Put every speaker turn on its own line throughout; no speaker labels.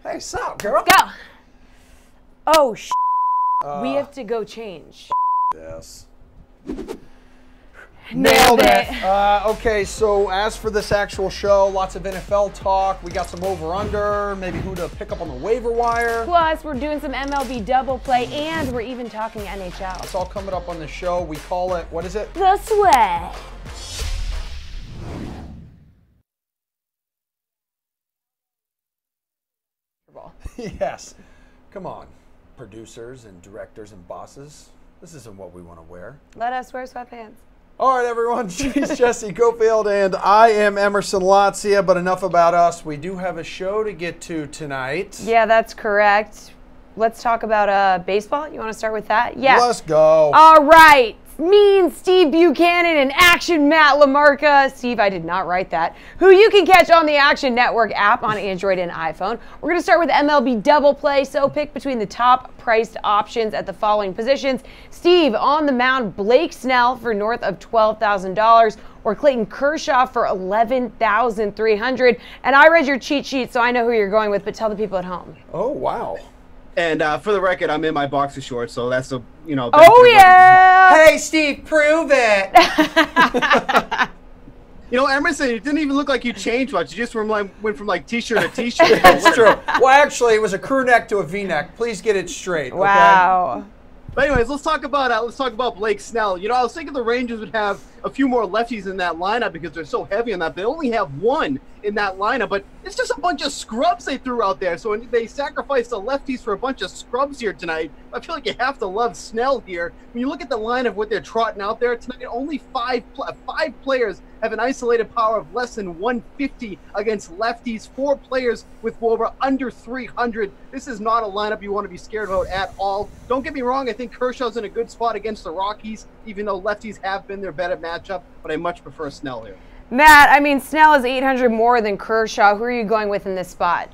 Hey, sup, girl?
Go. Oh, we have to go change.
Yes.
Nailed it.
Okay, so as for this actual show, lots of NFL talk. We got some over-under, maybe who to pick up on the waiver wire.
Plus, we're doing some MLB double play, and we're even talking NHL.
It's all coming up on the show. We call it, what is it?
The Sweat.
Yes. Come on, producers and directors and bosses. This isn't what we want to wear.
Let us wear sweatpants.
All right, everyone. She's Jessie Coffield, and I am Emerson Lotzia, but enough about us. We do have a show to get to tonight.
Yeah, that's correct. Let's talk about baseball. You want to start with that? Yeah.
Let's go.
All right. Me and Steve Buchanan and Action Matt LaMarca. Steve, I did not write that. Who you can catch on the Action Network app on Android and iPhone. We're going to start with MLB double play, so pick between the top priced options at the following positions. Steve, on the mound, Blake Snell for north of $12,000 or Clayton Kershaw for $11,300. And I read your cheat sheet, so I know who you're going with, but tell the people at home.
Oh, wow.
And for the record, I'm in my boxer shorts, so that's a, you know.
Oh, yeah.
Hey, Steve, prove it.
You know, Emerson, it didn't even look like you changed much. You just went from like T-shirt to T-shirt.
That's true. Well, actually, it was a crew neck to a V-neck. Please get it straight. Okay?
Wow.
But anyways, let's talk about Blake Snell. You know, I was thinking the Rangers would have a few more lefties in that lineup because they're so heavy on that. They only have one in that lineup, but it's just a bunch of scrubs they threw out there. So they sacrificed the lefties for a bunch of scrubs here tonight. I feel like you have to love Snell here. When you look at the lineup, what they're trotting out there tonight, only five players have an isolated power of less than 150 against lefties. 4 players with WOBA under 300. This is not a lineup you want to be scared about at all. Don't get me wrong, I think Kershaw's in a good spot against the Rockies, even though lefties have been their better matchup, but I much prefer Snell here.
Matt, I mean, Snell is 800 more than Kershaw. Who are you going with in this spot?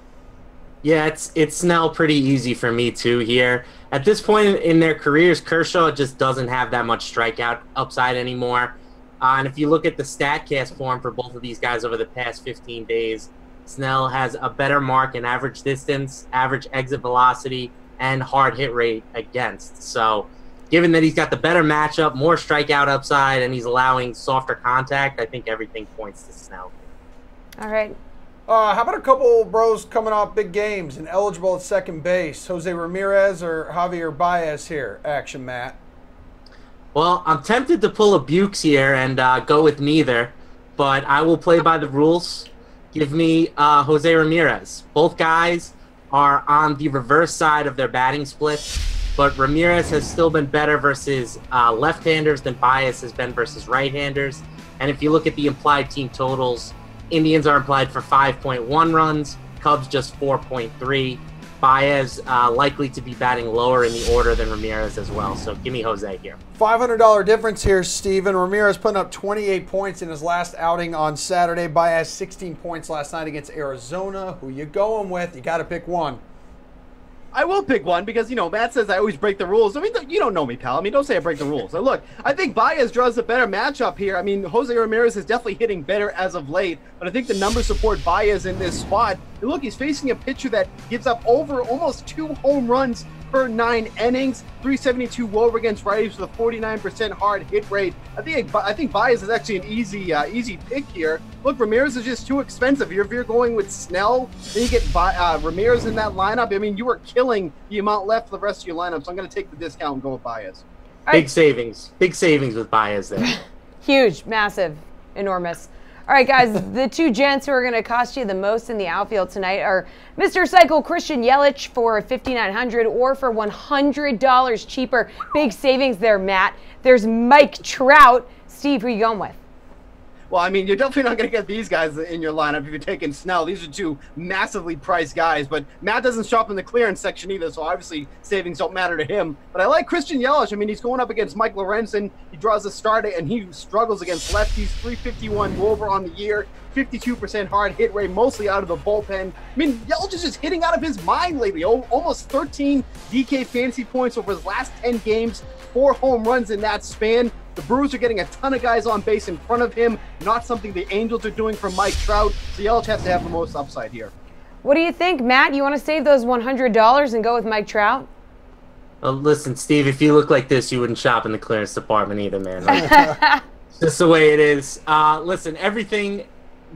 Yeah, it's Snell pretty easy for me too here. At this point in their careers, Kershaw just doesn't have that much strikeout upside anymore. And if you look at the StatCast form for both of these guys over the past 15 days, Snell has a better mark in average distance, average exit velocity, and hard hit rate against. So given that he's got the better matchup, more strikeout upside, and he's allowing softer contact, I think everything points to Snell.
All right.
How about a couple bros coming off big games and eligible at second base? Jose Ramirez or Javier Baez here? Action, Matt.
Well, I'm tempted to pull a Bukes here and go with neither, but I will play by the rules. Give me Jose Ramirez. Both guys are on the reverse side of their batting split, but Ramirez has still been better versus left-handers than Baez has been versus right-handers. And if you look at the implied team totals, Indians are implied for 5.1 runs, Cubs just 4.3. Baez likely to be batting lower in the order than Ramirez as well. So give me Jose here.
$500 difference here, Steven. Ramirez putting up 28 points in his last outing on Saturday. Baez 16 points last night against Arizona. Who you going with? You got to pick one.
I will pick one because, you know, Matt says I always break the rules. I mean, you don't know me, pal. I mean, don't say I break the rules. Now, look, I think Baez draws a better matchup here. I mean, Jose Ramirez is definitely hitting better as of late, but I think the numbers support Baez in this spot. And look, he's facing a pitcher that gives up over almost 2 home runs per 9 innings, 372 WOBA against righties with a 49% hard hit rate. I think Baez is actually an easy pick here. Look, Ramirez is just too expensive. If you're going with Snell, then you get Ramirez in that lineup. I mean, you are killing the amount left for the rest of your lineup, so I'm going to take the discount and go with Baez.
Big savings with Baez there.
Huge, massive, enormous. All right, guys, the two gents who are going to cost you the most in the outfield tonight are Mr. Cycle Christian Yelich for $5,900 or for $100 cheaper. Big savings there, Matt. There's Mike Trout. Steve, who are you going with?
Well, I mean, you're definitely not going to get these guys in your lineup if you're taking Snell. These are two massively priced guys, but Matt doesn't shop in the clearance section either, so obviously savings don't matter to him. But I like Christian Yelich. I mean, he's going up against Mike Lorenzen. He draws a start, and he struggles against lefties. 351 WOBA on the year, 52% hard hit rate, mostly out of the bullpen. I mean, Yelich is just hitting out of his mind lately. Almost 13 DK fantasy points over his last 10 games, 4 home runs in that span. The Brewers are getting a ton of guys on base in front of him, not something the Angels are doing for Mike Trout, so Yelich has to have the most upside here.
What do you think, Matt? You want to save those $100 and go with Mike Trout?
Well, listen, Steve, if you look like this, you wouldn't shop in the clearance department either, man. Like, it's just the way it is. Listen, everything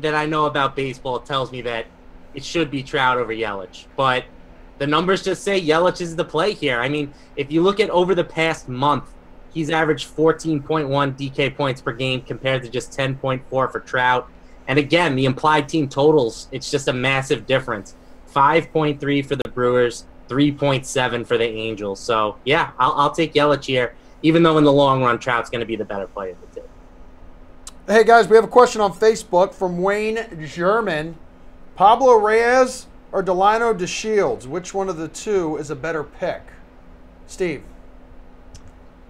that I know about baseball tells me that it should be Trout over Yelich. But the numbers just say Yelich is the play here. I mean, if you look at over the past month, he's averaged 14.1 DK points per game compared to just 10.4 for Trout. And again, the implied team totals, it's just a massive difference. 5.3 for the Brewers, 3.7 for the Angels. So, yeah, I'll take Yelich here, even though in the long run, Trout's going to be the better player of the two.
Hey, guys, we have a question on Facebook from Wayne German. Pablo Reyes or Delino DeShields? Which one of the two is a better pick? Steve.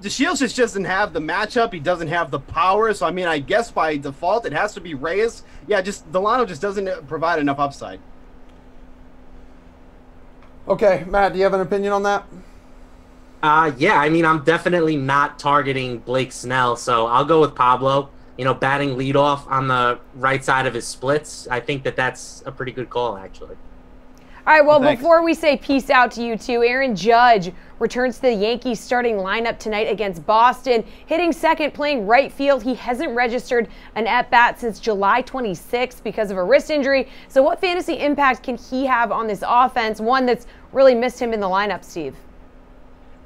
DeShields just doesn't have the matchup. He doesn't have the power. So, I mean, I guess by default, it has to be Reyes. Yeah, just Delino just doesn't provide enough upside.
Okay, Matt, do you have an opinion on that?
Yeah, I mean, I'm definitely not targeting Blake Snell, so I'll go with Pablo. You know, batting leadoff on the right side of his splits. I think that's a pretty good call, actually.
All right, well,
Thanks.
before we say peace out to you two, Aaron Judge returns to the Yankees starting lineup tonight against Boston, hitting second, playing right field. He hasn't registered an at-bat since July 26th because of a wrist injury. So what fantasy impact can he have on this offense, one that's really missed him in the lineup, Steve?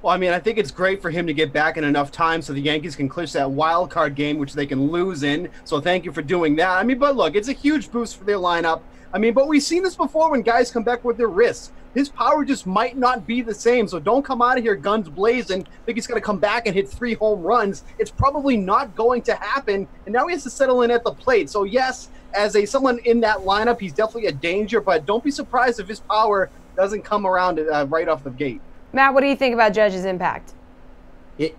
Well, I mean, I think it's great for him to get back in enough time so the Yankees can clinch that wild card game, which they can lose in. So thank you for doing that. I mean, but look, it's a huge boost for their lineup. I mean, but we've seen this before when guys come back with their wrists. His power just might not be the same. So don't come out of here guns blazing. Think he's going to come back and hit 3 home runs. It's probably not going to happen. And now he has to settle in at the plate. So yes, as someone in that lineup, he's definitely a danger. But don't be surprised if his power doesn't come around right off the gate.
Matt, what do you think about Judge's impact?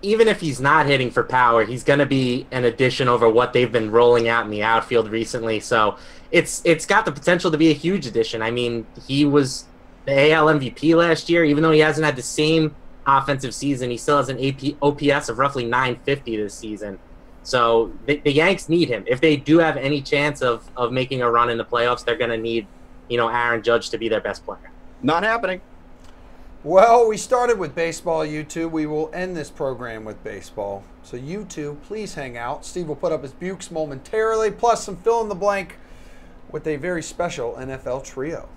Even if he's not hitting for power, he's going to be an addition over what they've been rolling out in the outfield recently. So it's got the potential to be a huge addition. I mean, he was the AL MVP last year. Even though he hasn't had the same offensive season, he still has an OPS of roughly 950 this season. So the Yanks need him. If they do have any chance of making a run in the playoffs, they're going to need, Aaron Judge to be their best player.
Not happening.
Well, we started with baseball, you two. We will end this program with baseball. So you two, please hang out. Steve will put up his bukes momentarily, plus some fill-in-the-blank with a very special NFL trio.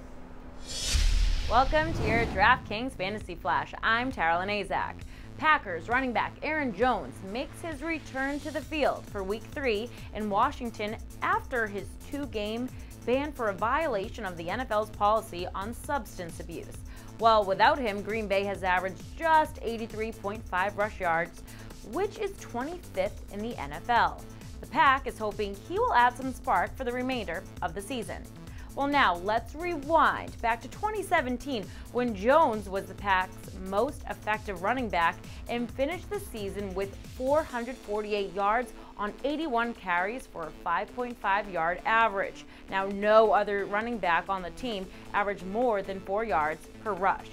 Welcome to your DraftKings Fantasy Flash. I'm Taryn Azak. Packers running back Aaron Jones makes his return to the field for Week 3 in Washington after his 2-game ban for a violation of the NFL's policy on substance abuse. Well, without him, Green Bay has averaged just 83.5 rush yards, which is 25th in the NFL. The Pack is hoping he will add some spark for the remainder of the season. Well, now let's rewind back to 2017 when Jones was the Pack's most effective running back and finished the season with 448 yards on 81 carries for a 5.5 yard average. Now, no other running back on the team averaged more than 4 yards per rush.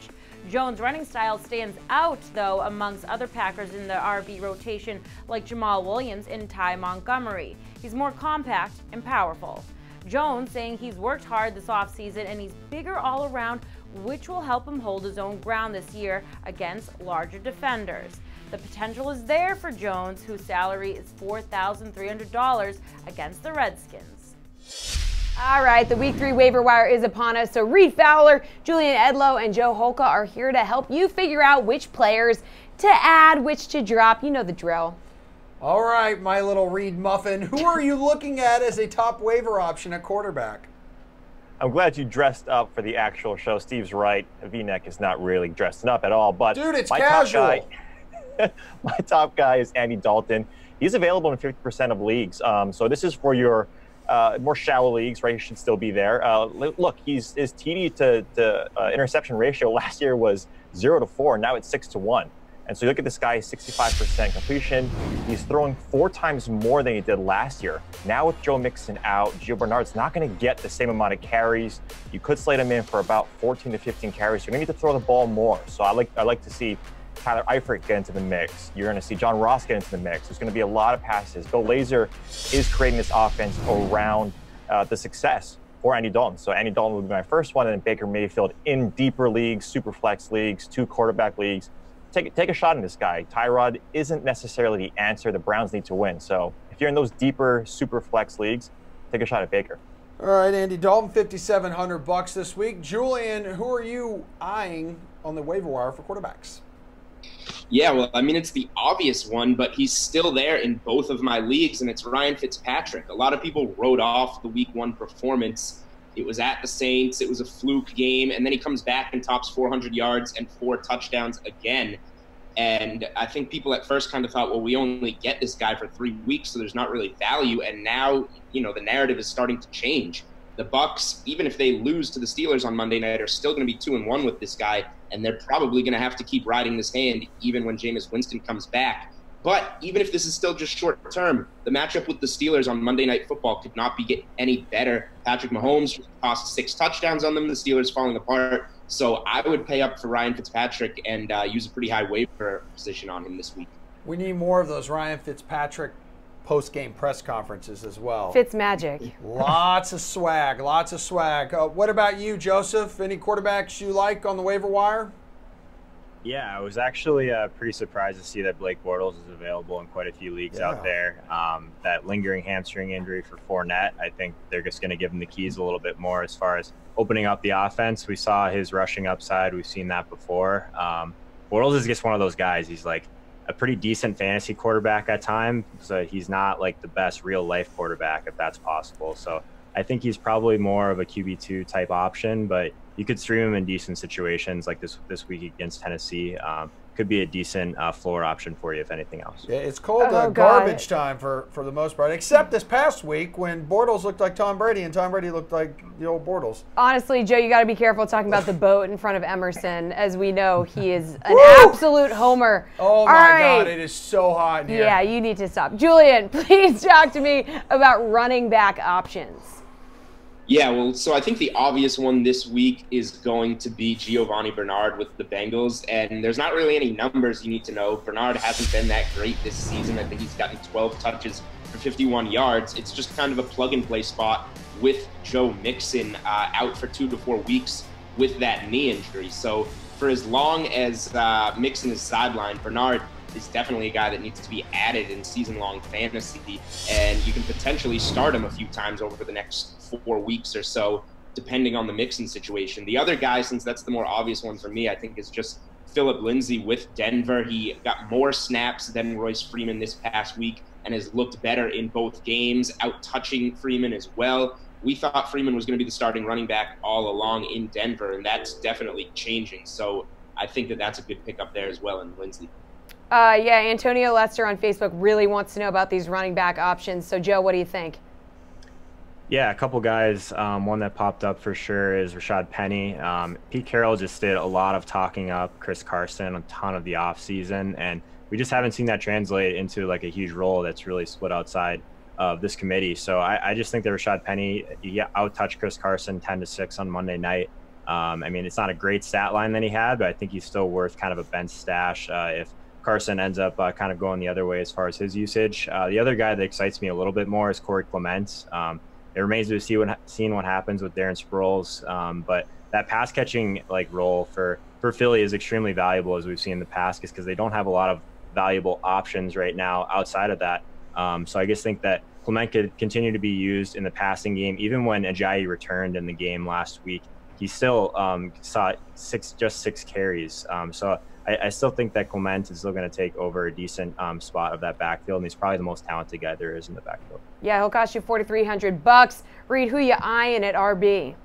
Jones' running style stands out, though, amongst other Packers in the RB rotation like Jamal Williams and Ty Montgomery. He's more compact and powerful. Jones saying he's worked hard this offseason and he's bigger all around, which will help him hold his own ground this year against larger defenders. The potential is there for Jones, whose salary is $4,300 against the Redskins.
All right, the Week 3 waiver wire is upon us, so Reed Fowler, Julian Edlow, and Joe Holka are here to help you figure out which players to add, which to drop. You know the drill.
All right, my little Reed Muffin. Who are you looking at as a top waiver option at quarterback?
I'm glad you dressed up for the actual show. Steve's right. A V-neck is not really dressing up at all. But
dude, it's casual.
My top guy is Andy Dalton. He's available in 50% of leagues. So this is for your more shallow leagues, right? He should still be there. Look, his TD to interception ratio last year was 0-4. Now it's 6-1. And so you look at this guy, 65% completion. He's throwing 4 times more than he did last year. Now with Joe Mixon out, Gio Bernard's not going to get the same amount of carries. You could slate him in for about 14 to 15 carries. You're going to need to throw the ball more. So I like to see Tyler Eifert get into the mix. You're going to see John Ross get into the mix. There's going to be a lot of passes. Bill Lazor is creating this offense around the success for Andy Dalton. So Andy Dalton would be my first one, and then Baker Mayfield in deeper leagues, super flex leagues, 2 quarterback leagues. Take a shot in this guy. Tyrod isn't necessarily the answer. The Browns need to win. So if you're in those deeper super flex leagues, take a shot at Baker.
All right, Andy Dalton, $5,700 this week. Julian, who are you eyeing on the waiver wire for quarterbacks?
Yeah, well, I mean, it's the obvious one, but he's still there in both of my leagues, and it's Ryan Fitzpatrick. A lot of people wrote off the Week 1 performance. It was at the Saints. It was a fluke game, and then he comes back and tops 400 yards and 4 touchdowns again. And I think people at first kind of thought, well, we only get this guy for 3 weeks, so there's not really value. And now, the narrative is starting to change. The Bucs, even if they lose to the Steelers on Monday night, are still going to be 2-1 with this guy, and they're probably going to have to keep riding this hand even when Jameis Winston comes back. But even if this is still just short term, the matchup with the Steelers on Monday Night Football could not be any better. Patrick Mahomes tossed 6 touchdowns on them. The Steelers falling apart. So I would pay up for Ryan Fitzpatrick and use a pretty high waiver position on him this week.
We need more of those Ryan Fitzpatrick post-game press conferences as well.
Fitz magic.
Lots of swag, lots of swag. What about you, Joseph? Any quarterbacks you like on the waiver wire?
Yeah, I was actually pretty surprised to see that Blake Bortles is available in quite a few leagues out there. That lingering hamstring injury for Fournette, I think they're just going to give him the keys a little bit more as far as opening up the offense. We saw his rushing upside. We've seen that before. Bortles is just one of those guys. He's like a pretty decent fantasy quarterback at times. So he's not like the best real-life quarterback, if that's possible. So I think he's probably more of a QB2 type option, but you could stream him in decent situations like this week against Tennessee. Could be a decent floor option for you, if anything else.
Yeah, it's called garbage time for the most part, except this past week when Bortles looked like Tom Brady and Tom Brady looked like the old Bortles.
Honestly, Joe, you got to be careful talking about the boat in front of Emerson. As we know, he is an absolute homer.
Oh, my God, it is so hot in here.
Yeah, you need to stop. Julian, please talk to me about running back options.
Yeah, well, so I think the obvious one this week is going to be Giovanni Bernard with the Bengals, and there's not really any numbers you need to know. Bernard hasn't been that great this season. I think he's gotten 12 touches for 51 yards. It's just kind of a plug-and-play spot with Joe Mixon out for 2 to 4 weeks with that knee injury. So for as long as Mixon is sidelined, Bernard is definitely a guy that needs to be added in season-long fantasy, and you can potentially start him a few times over the next 4 weeks or so, depending on the Mixon situation. The other guy, since that's the more obvious one for me, I think is just Phillip Lindsay with Denver. He got more snaps than Royce Freeman this past week and has looked better in both games, out-touching Freeman as well. We thought Freeman was going to be the starting running back all along in Denver, and that's definitely changing. So I think that that's a good pickup there as well in Lindsay.
Yeah, Antonio Lester on Facebook really wants to know about these running back options. So, Joe, what do you think?
Yeah, a couple guys. One that popped up for sure is Rashad Penny. Pete Carroll just did a lot of talking up Chris Carson a ton of the offseason, and we just haven't seen that translate into like a huge role that's really split outside of this committee. So I just think that Rashad Penny, he out-touched Chris Carson 10-6 on Monday night. I mean, it's not a great stat line that he had, but I think he's still worth kind of a bench stash if Carson ends up kind of going the other way as far as his usage. The other guy that excites me a little bit more is Corey Clement. It remains to be seen what happens with Darren Sproles, but that pass catching role for Philly is extremely valuable, as we've seen in the past, because they don't have a lot of valuable options right now outside of that. So I just think that Clement could continue to be used in the passing game. Even when Ajayi returned in the game last week, he still saw just six carries. So I still think that Clement is still going to take over a decent spot of that backfield, and he's probably the most talented guy there is in the backfield.
Yeah, he'll cost you $4,300. Reed, who you eyeing at RB?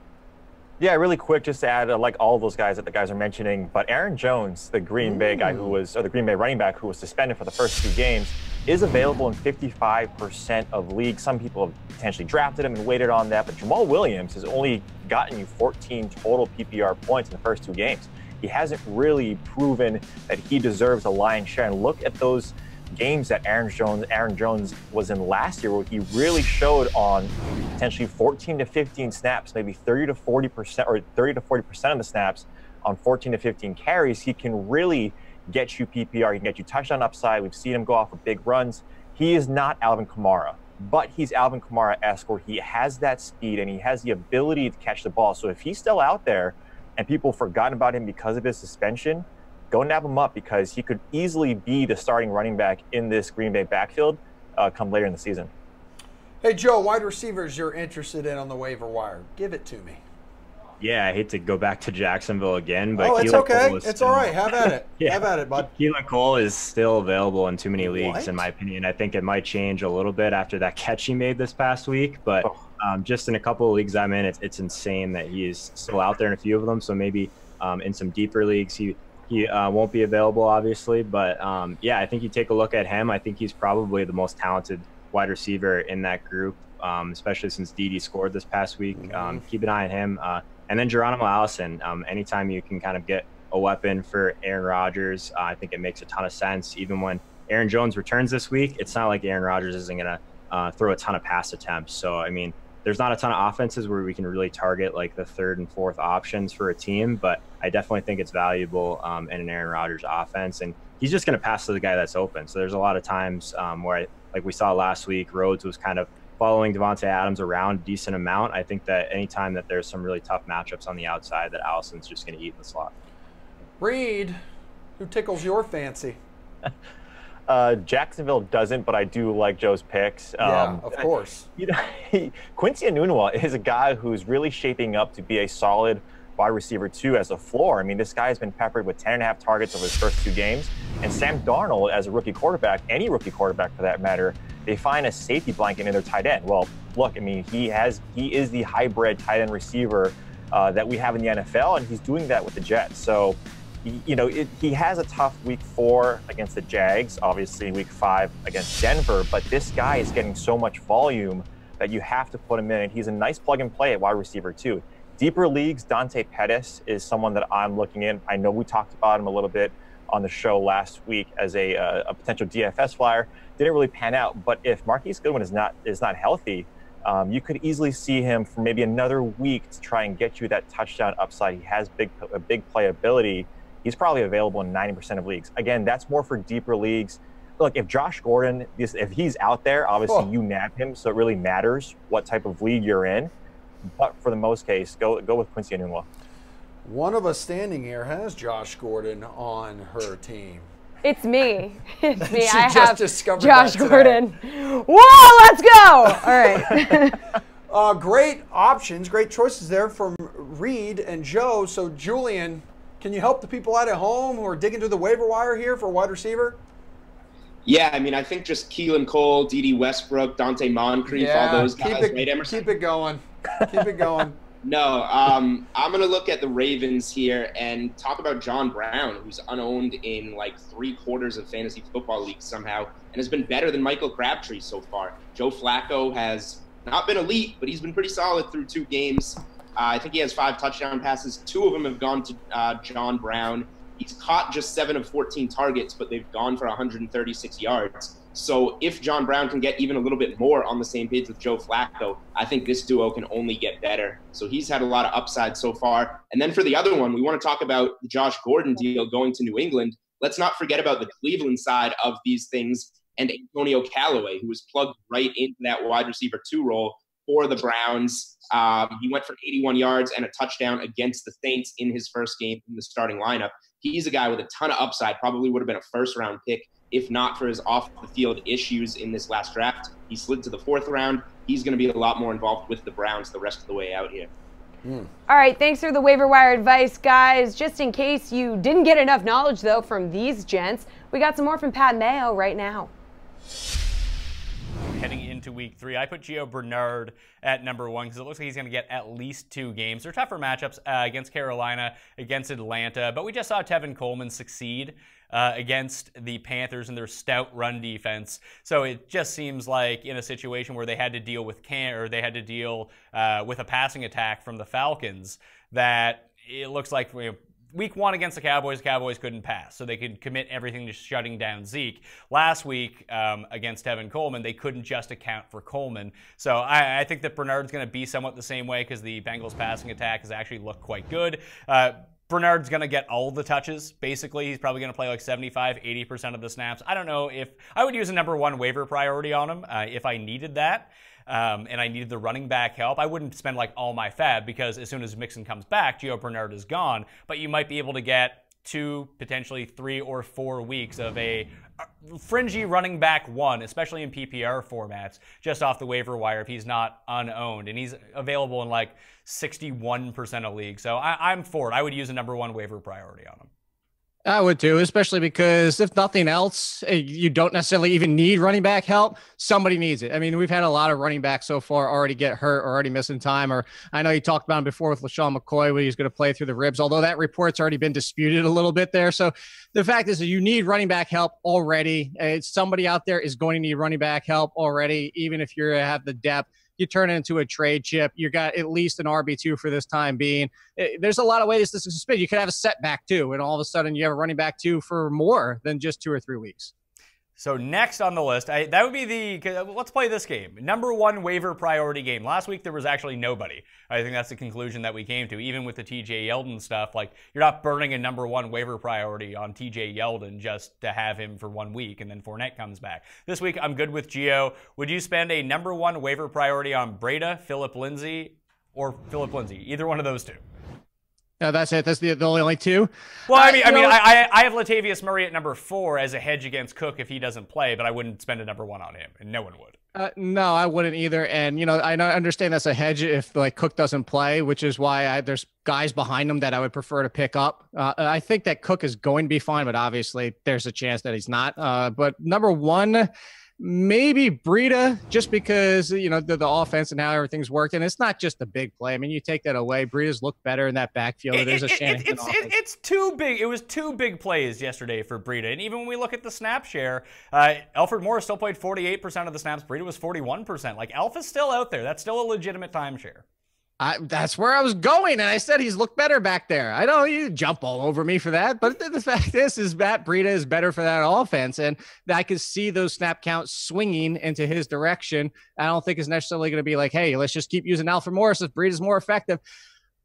Yeah, really quick, just to add, like all of those guys that the guys are mentioning, but Aaron Jones, the Green Bay guy or the Green Bay running back who was suspended for the first 2 games, is available in 55% of leagues. Some people have potentially drafted him and waited on that, but Jamal Williams has only gotten you 14 total PPR points in the first 2 games. He hasn't really proven that he deserves a lion's share. And look at those games that Aaron Jones was in last year, where he really showed on potentially 14 to 15 snaps, maybe 30 to 40% or 30 to 40% of the snaps on 14 to 15 carries. He can really get you PPR. He can get you touchdown upside. We've seen him go off for big runs. He is not Alvin Kamara. but he's Alvin Kamara-esque, where he has that speed and he has the ability to catch the ball. So if he's still out there and people have forgotten about him because of his suspension, go nab him up, because he could easily be the starting running back in this Green Bay backfield come later in the season.
Hey, Joe, wide receivers you're interested in on the waiver wire. Give it to me.
Yeah, I hate to go back to Jacksonville again, but
it's
Keelan
okay.
Cole is
It's
still,
all right. Have at it.
Yeah.
Have at it, bud.
Keelan Cole is still available in too many leagues,
What?
in my opinion. I think it might change a little bit after that catch he made this past week, but just in a couple of leagues I'm in, it's insane that he is still out there in a few of them. So maybe in some deeper leagues, he won't be available, obviously. But yeah, I think you take a look at him. I think he's probably the most talented wide receiver in that group, especially since Dede scored this past week. Keep an eye on him. And then Geronimo Allison, anytime you can kind of get a weapon for Aaron Rodgers, I think it makes a ton of sense. Even when Aaron Jones returns this week, it's not like Aaron Rodgers isn't going to throw a ton of pass attempts. So, I mean, there's not a ton of offenses where we can really target like the third and fourth options for a team, but I definitely think it's valuable in an Aaron Rodgers offense. And he's just going to pass to the guy that's open. So there's a lot of times where, like we saw last week, Rhodes was kind of following Devontae Adams around a decent amount. I think that anytime that there's some really tough matchups on the outside, that Allison's just going to eat in the slot.
Reed, who tickles your fancy?
Jacksonville doesn't, but I do like Joe's picks.
Yeah, of course.
Quincy Enunwa is a guy who's really shaping up to be a solid wide receiver too as a floor. I mean, this guy has been peppered with 10.5 targets over his first 2 games. And Sam Darnold, as a rookie quarterback, any rookie quarterback for that matter, they find a safety blanket in their tight end. Well, look, I mean, he is the hybrid tight end receiver that we have in the NFL, and he's doing that with the Jets. So, he has a tough week 4 against the Jags, obviously week 5 against Denver, but this guy is getting so much volume that you have to put him in, and he's a nice plug and play at wide receiver too. Deeper leagues, Dante Pettis is someone that I'm looking in. I know we talked about him a little bit on the show last week as a potential DFS flyer. Didn't really pan out, but if Marquise Goodwin is not healthy, you could easily see him for maybe another week to try and get you that touchdown upside. He has a big playability. He's probably available in 90% of leagues. Again, that's more for deeper leagues. Look, if Josh Gordon, if he's out there, obviously you nab him, so it really matters what type of league you're in. But for the most case, go with Quincy Enunwa.
One of us standing here has Josh Gordon on her team.
It's me. It's me.
She
I
just
have
discovered
Josh
that today.
Gordon. Whoa, let's go. All right.
Great options, great choices there from Reed and Joe. So, Julian, can you help the people out at home who are digging through the waiver wire here for wide receiver?
Yeah, I mean, I think just Keelan Cole, Dede Westbrook, Dante Moncrief, all those guys, right, Emerson?
Keep it going. Keep it going.
No, I'm going to look at the Ravens here and talk about John Brown, who's unowned in like 3/4 of fantasy football leagues somehow and has been better than Michael Crabtree so far. Joe Flacco has not been elite, but he's been pretty solid through 2 games. I think he has 5 touchdown passes. 2 of them have gone to John Brown. He's caught just 7 of 14 targets, but they've gone for 136 yards. So if John Brown can get even a little bit more on the same page with Joe Flacco, I think this duo can only get better. So he's had a lot of upside so far. And then for the other one, we want to talk about the Josh Gordon deal going to New England. Let's not forget about the Cleveland side of these things and Antonio Callaway, who was plugged right into that wide receiver 2 role for the Browns. He went for 81 yards and a touchdown against the Saints in his first game in the starting lineup. He's a guy with a ton of upside, probably would have been a first-round pick if not for his off-the-field issues in this last draft. He slid to the 4th round. He's going to be a lot more involved with the Browns the rest of the way out here.
All right, thanks for the waiver wire advice, guys. Just in case you didn't get enough knowledge, though, from these gents, we got some more from Pat Mayo right now.
Heading into week 3, I put Gio Bernard at number 1 because it looks like he's going to get at least 2 games. They're tougher matchups against Carolina, against Atlanta, but we just saw Tevin Coleman succeed against the Panthers and their stout run defense. So it just seems like in a situation where they had to deal with with a passing attack from the Falcons, that it looks like week 1 against the Cowboys couldn't pass, so they could commit everything to shutting down Zeke. Last week against Tevin Coleman, they couldn't just account for Coleman. So I think that Bernard's going to be somewhat the same way because the Bengals passing attack has actually looked quite good. Bernard's going to get all the touches. Basically, he's probably going to play like 75, 80% of the snaps. I don't know if I would use a number one waiver priority on him if I needed that. And I needed the running back help. I wouldn't spend like all my fab because as soon as Mixon comes back, Gio Bernard is gone. But you might be able to get 2, potentially 3 or 4 weeks of a fringy running back one, especially in PPR formats, just off the waiver wire if he's not unowned. And he's available in like 61% of leagues. So I'm for it. I would use a number one waiver priority on him.
I would too, especially because if nothing else, you don't necessarily even need running back help. Somebody needs it. I mean, we've had a lot of running backs so far already get hurt or already missing time. Or I know you talked about him before with LaShawn McCoy when he's going to play through the ribs, although that report's already been disputed a little bit there. So the fact is that you need running back help already. Somebody out there is going to need running back help already, even if you have the depth. You turn it into a trade chip. You got at least an RB2 for this time being. There's a lot of ways this is spin. You could have a setback too, and all of a sudden you have a running back two for more than just 2 or 3 weeks.
So next on the list, that would be let's play this game. Number one waiver priority game. Last week there was actually nobody. I think that's the conclusion that we came to. Even with the TJ Yeldon stuff, like you're not burning a number one waiver priority on TJ Yeldon just to have him for 1 week and then Fournette comes back. This week I'm good with Gio. Would you spend a number one waiver priority on Breida, Phillip Lindsay, or Phillip Lindsay? Either one of those two.
No, that's it. That's the only two.
Well, I have Latavius Murray at number 4 as a hedge against Cook if he doesn't play, but I wouldn't spend a number one on him, and no one would.
No, I wouldn't either. And I understand that's a hedge if like Cook doesn't play, which is why there's guys behind him that I would prefer to pick up. I think that Cook is going to be fine, but obviously there's a chance that he's not. But number one, maybe Breida, just because, the offense and how everything's worked. And it's not just a big play. I mean, you take that away, Breida's looked better in that backfield. There's a chance.
It's too big. It was 2 big plays yesterday for Breida. And even when we look at the snap share, Alfred Morris still played 48% of the snaps. Breida was 41%. Like, Alpha's still out there. That's still a legitimate timeshare.
That's where I was going, and I said he's looked better back there. I know you jump all over me for that, but the fact is Matt Breida is better for that offense, and I could see those snap counts swinging into his direction. I don't think it's necessarily going to be like, hey, let's just keep using Alfred Morris if Breida's more effective.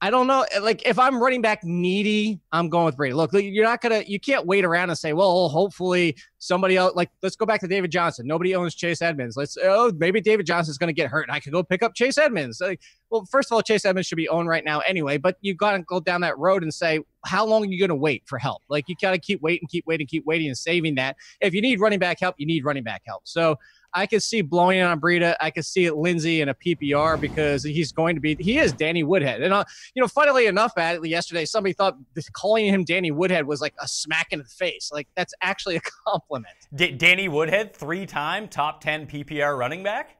I don't know. Like, if I'm running back needy, I'm going with Breida. Look, you can't wait around and say, well, hopefully somebody else, like, let's go back to David Johnson. Nobody owns Chase Edmonds. Maybe David Johnson's going to get hurt and I could go pick up Chase Edmonds. Well, first of all, Chase Edmonds should be owned right now anyway, but you got to go down that road and say, how long are you going to wait for help? Like, you got to keep waiting and saving that. If you need running back help, you need running back help. So I could see blowing it on Breida. I could see it Lindsay in a PPR because he is Danny Woodhead. And, funnily enough, yesterday, somebody thought calling him Danny Woodhead was like a smack in the face. Like, that's actually a compliment.
Danny Woodhead, 3-time top 10 PPR running back?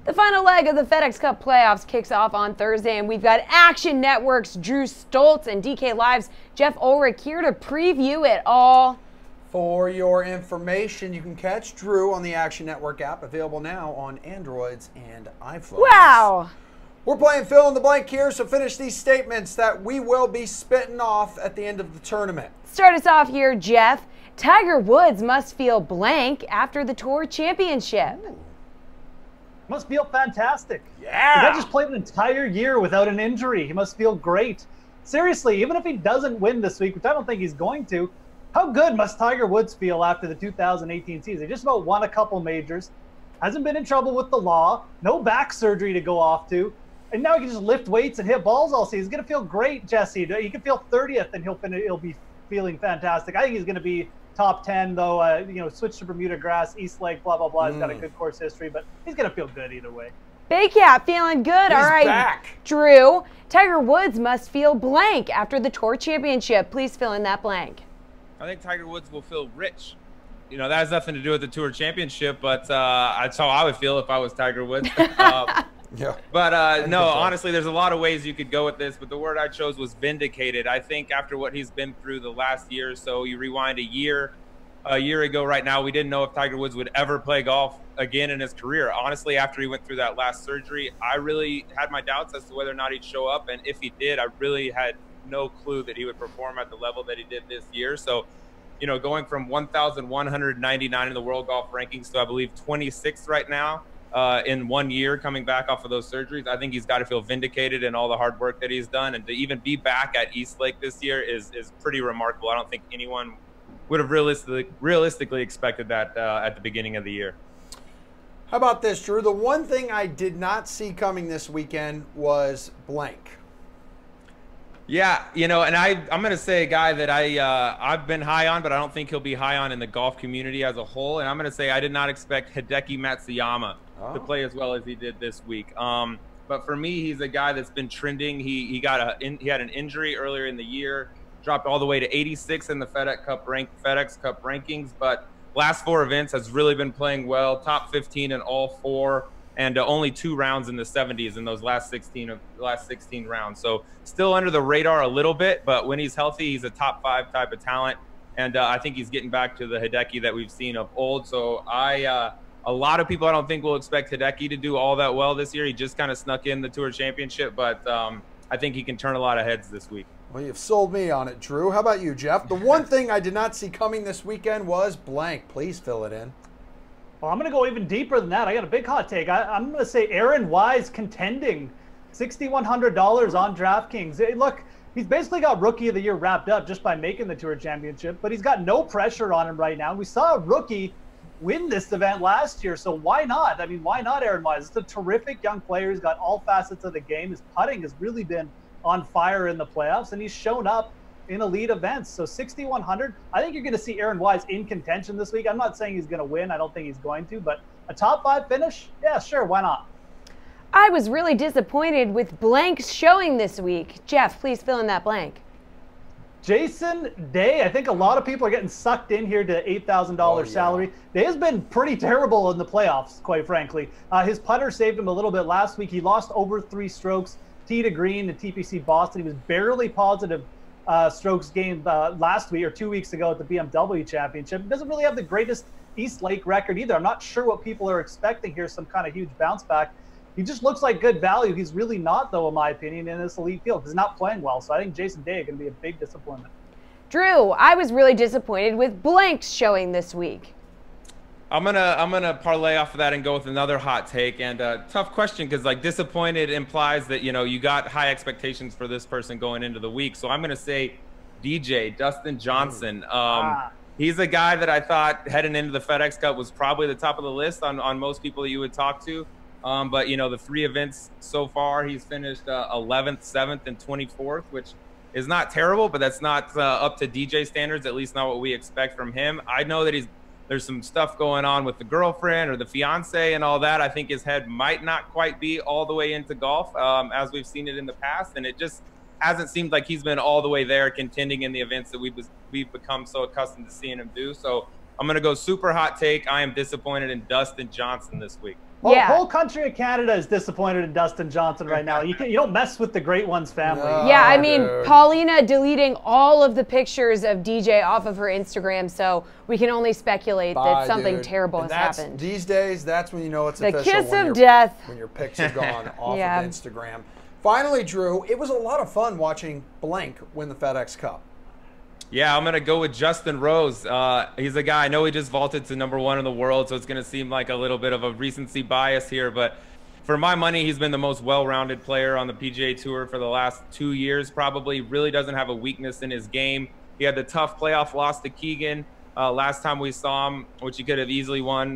The final leg of the FedEx Cup Playoffs kicks off on Thursday, and we've got Action Network's Drew Stoltz and DK Live's Jeff Ulrich here to preview it all.
For your information, you can catch Drew on the Action Network app, available now on Androids and iPhones.
Wow.
We're playing fill in the blank here, so finish these statements that we will be spitting off at the end of the tournament.
Start us off here, Jeff. Tiger Woods must feel blank after the Tour Championship.
Must feel fantastic.
Yeah.
The guy just played an entire year without an injury. He must feel great. Seriously, even if he doesn't win this week, which I don't think he's going to, how good must Tiger Woods feel after the 2018 season? He just about won a couple majors, hasn't been in trouble with the law, no back surgery to go off to, and now he can just lift weights and hit balls all season. He's going to feel great, Jesse. He can feel 30th, and he'll be feeling fantastic. I think he's going to be top 10, though. Switch to Bermuda grass, East Lake, blah, blah, blah. He's got a good course history, but he's going to feel good either way.
Big Cat feeling good.
He's
all right,
back.
Drew. Tiger Woods must feel blank after the Tour Championship. Please fill in that blank.
I think Tiger Woods will feel rich. That has nothing to do with the Tour Championship, but that's how I would feel if I was Tiger Woods.
Yeah.
But no, honestly, there's a lot of ways you could go with this, but the word I chose was vindicated. I think after what he's been through the last year or so, you rewind a year ago right now, we didn't know if Tiger Woods would ever play golf again in his career. Honestly, after he went through that last surgery, I really had my doubts as to whether or not he'd show up, and if he did, I really had no clue that he would perform at the level that he did this year. So, going from 1,199 in the world golf rankings to, I believe, 26th right now, in 1 year coming back off of those surgeries. I think he's got to feel vindicated in all the hard work that he's done. And to even be back at Eastlake this year is pretty remarkable. I don't think anyone would have realistically expected that at the beginning of the year.
How about this, Drew? The one thing I did not see coming this weekend was blank.
Yeah, you know, and I'm going to say a guy that I've been high on, but I don't think he'll be high on in the golf community as a whole. And I'm going to say I did not expect Hideki Matsuyama to play as well as he did this week. But for me, he's a guy that's been trending. He had an injury earlier in the year, dropped all the way to 86 in the FedEx Cup rankings, but last 4 events has really been playing well, top 15 in all 4. And only 2 rounds in the 70s in those last 16 rounds. So still under the radar a little bit, but when he's healthy, he's a top 5 type of talent. And I think he's getting back to the Hideki that we've seen of old. So a lot of people I don't think will expect Hideki to do all that well this year. He just kind of snuck in the Tour Championship, but I think he can turn a lot of heads this week.
Well, you've sold me on it, Drew. How about you, Jeff? The one thing I did not see coming this weekend was blank. Please fill it in.
Well, I'm going to go even deeper than that. I got a big hot take. I'm going to say Aaron Wise contending, $6,100 on DraftKings. Hey, look, he's basically got Rookie of the Year wrapped up just by making the Tour Championship, but he's got no pressure on him right now. We saw a rookie win this event last year, so why not? I mean, why not Aaron Wise? It's a terrific young player. He's got all facets of the game. His putting has really been on fire in the playoffs, and he's shown up in elite events. So 6,100, I think you're going to see Aaron Wise in contention this week. I'm not saying he's going to win. I don't think he's going to, but a top 5 finish? Yeah, sure. Why not?
I was really disappointed with blanks showing this week. Jeff, please fill in that blank.
Jason Day, I think a lot of people are getting sucked in here to $8,000 salary. Day has been pretty terrible in the playoffs, quite frankly. His putter saved him a little bit last week. He lost over 3 strokes, tee to green at TPC Boston. He was barely positive strokes gained last week or 2 weeks ago at the BMW Championship. He doesn't really have the greatest East Lake record either. I'm not sure what people are expecting here, some kind of huge bounce back. He just looks like good value. He's really not, though, in my opinion, in this elite field. He's not playing well, so I think Jason Day is going to be a big disappointment.
Drew, I was really disappointed with blanks showing this week.
I'm gonna parlay off of that and go with another hot take, and tough question because like disappointed implies that you got high expectations for this person going into the week. So I'm gonna say DJ Dustin Johnson. He's a guy that I thought heading into the FedEx Cup was probably the top of the list on most people that you would talk to. But the 3 events so far, he's finished 11th, 7th, and 24th, which is not terrible, but that's not up to DJ standards, at least not what we expect from him. I know that there's some stuff going on with the girlfriend or the fiance and all that. I think his head might not quite be all the way into golf as we've seen it in the past. And it just hasn't seemed like he's been all the way there contending in the events that we've become so accustomed to seeing him do. So I'm going to go super hot take. I am disappointed in Dustin Johnson this week.
Well, the whole country of Canada is disappointed in Dustin Johnson right now. You don't mess with the Great Ones family.
Yeah, I mean, Paulina deleting all of the pictures of DJ off of her Instagram, so we can only speculate that something terrible has happened.
These days, that's when you know it's
the
official.
Kiss of death.
When your pics are gone off of Instagram. Finally, Drew, it was a lot of fun watching blank win the FedEx Cup.
Yeah, I'm going to go with Justin Rose. He's a guy, I know he just vaulted to #1 in the world, so it's going to seem like a little bit of a recency bias here, but for my money, he's been the most well-rounded player on the PGA Tour for the last 2 years, probably. Really doesn't have a weakness in his game. He had the tough playoff loss to Keegan last time we saw him, which he could have easily won,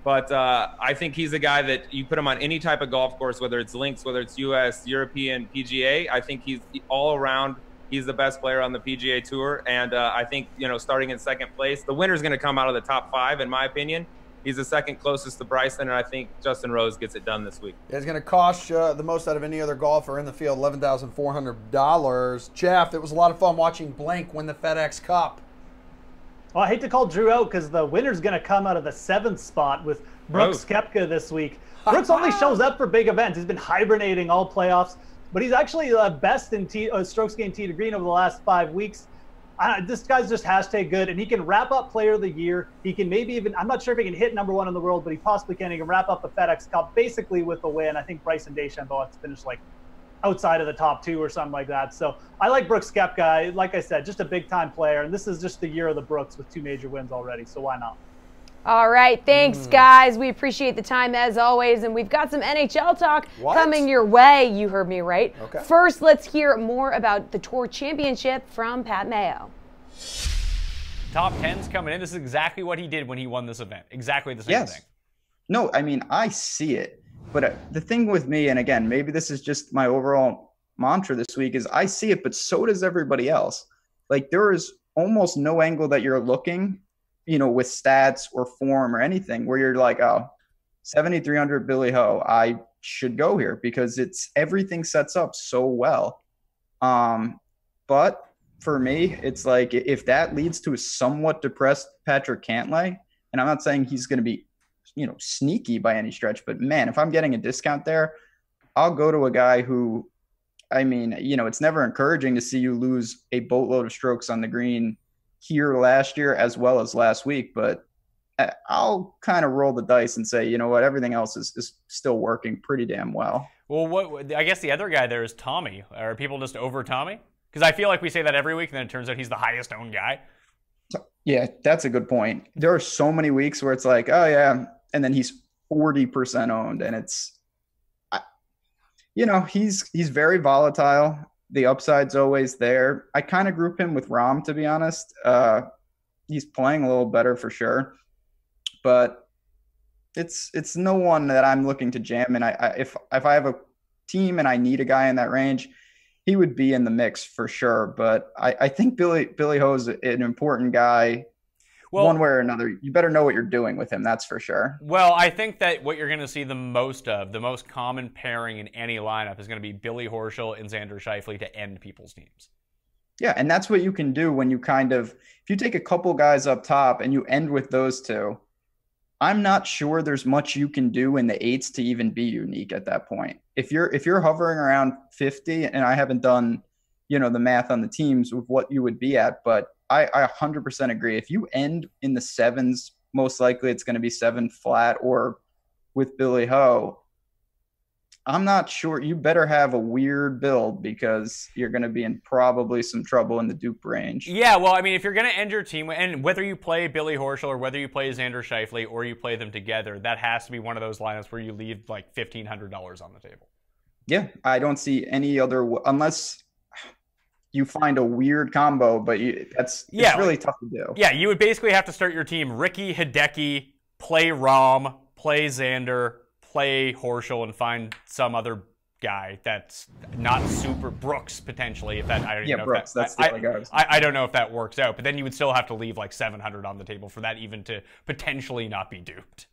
But I think he's a guy that you put him on any type of golf course, whether it's links, whether it's US, European, PGA. I think he's all around. He's the best player on the PGA Tour, and I think starting in 2nd place, the winner's going to come out of the top 5, in my opinion. He's the 2nd closest to Bryson, and I think Justin Rose gets it done this week.
Yeah, it's going to cost the most out of any other golfer in the field, $11,400. Jeff, it was a lot of fun watching blank win the FedEx Cup.
Well, I hate to call Drew out because the winner's going to come out of the 7th spot with Brooks Koepka this week. Brooks only shows up for big events. He's been hibernating all playoffs. But he's actually best in strokes gained tee to green over the last 5 weeks. This guy's just hashtag good, and he can wrap up Player of the Year. He can maybe even, I'm not sure if he can hit #1 in the world, but he possibly can. He can wrap up the FedEx Cup basically with a win. I think Bryson DeChambeau has finished like outside of the top 2 or something like that. So I like Brooks Koepka. Like I said, just a big-time player, and this is just the year of the Brooks with 2 major wins already, so why not?
All right, thanks, guys. We appreciate the time as always, and we've got some NHL talk coming your way. You heard me right.
Okay.
First, let's hear more about the Tour Championship from Pat Mayo.
Top 10's coming in. This is exactly what he did when he won this event. Exactly the same thing.
No, I mean, I see it. But the thing with me, and again, maybe this is just my overall mantra this week, is I see it, but so does everybody else. Like, there is almost no angle that you're looking, you know, with stats or form or anything where you're like, oh, 7,300 Billy Ho, I should go here because everything sets up so well. But for me, it's like if that leads to a somewhat depressed Patrick Cantlay, and I'm not saying he's going to be, you know, sneaky by any stretch, but man, if I'm getting a discount there, I'll go to a guy who, I mean, you know, it's never encouraging to see you lose a boatload of strokes on the green here last year as well as last week, but I'll kind of roll the dice and say, you know what, everything else is still working pretty damn well.
Well, I guess the other guy there is Tommy. Are people just over Tommy? Because I feel like we say that every week, and then it turns out he's the highest owned guy.
Yeah, that's a good point. There are so many weeks where it's like, oh yeah, and then he's 40% owned, and it's, you know, he's very volatile. The upside's always there. I kind of group him with Rahm, to be honest. He's playing a little better for sure, but it's no one that I'm looking to jam. And if I have a team and I need a guy in that range, he would be in the mix for sure. But I think Billy Ho is an important guy. Well, one way or another, you better know what you're doing with him. That's for sure.
Well, I think that what you're going to see the most common pairing in any lineup is going to be Billy Horschel and Xander Schauffele to end people's teams.
Yeah, and that's what you can do when you if you take a couple guys up top and you end with those two, I'm not sure there's much you can do in the 8s to even be unique at that point. If you're hovering around 50, and I haven't done, you know, the math on the teams with what you would be at, but I 100% agree. If you end in the 7s, most likely it's going to be 7 flat or with Billy Ho. I'm not sure. You better have a weird build because you're going to be in probably some trouble in the dupe range.
Yeah, well, I mean, if you're going to end your team, and whether you play Billy Horschel or whether you play Xander Schauffele or you play them together, that has to be one of those lineups where you leave like $1,500 on the table.
Yeah, I don't see any other unless you find a weird combo, but it's really tough to do.
Yeah, you would basically have to start your team Ricky, Hideki, play Rahm, play Xander, play Horschel, and find some other guy that's not super Brooks potentially. If that, I don't even know.
Brooks.
If that, I don't know if that works out, but then you would still have to leave like $700 on the table for that even to potentially not be duped.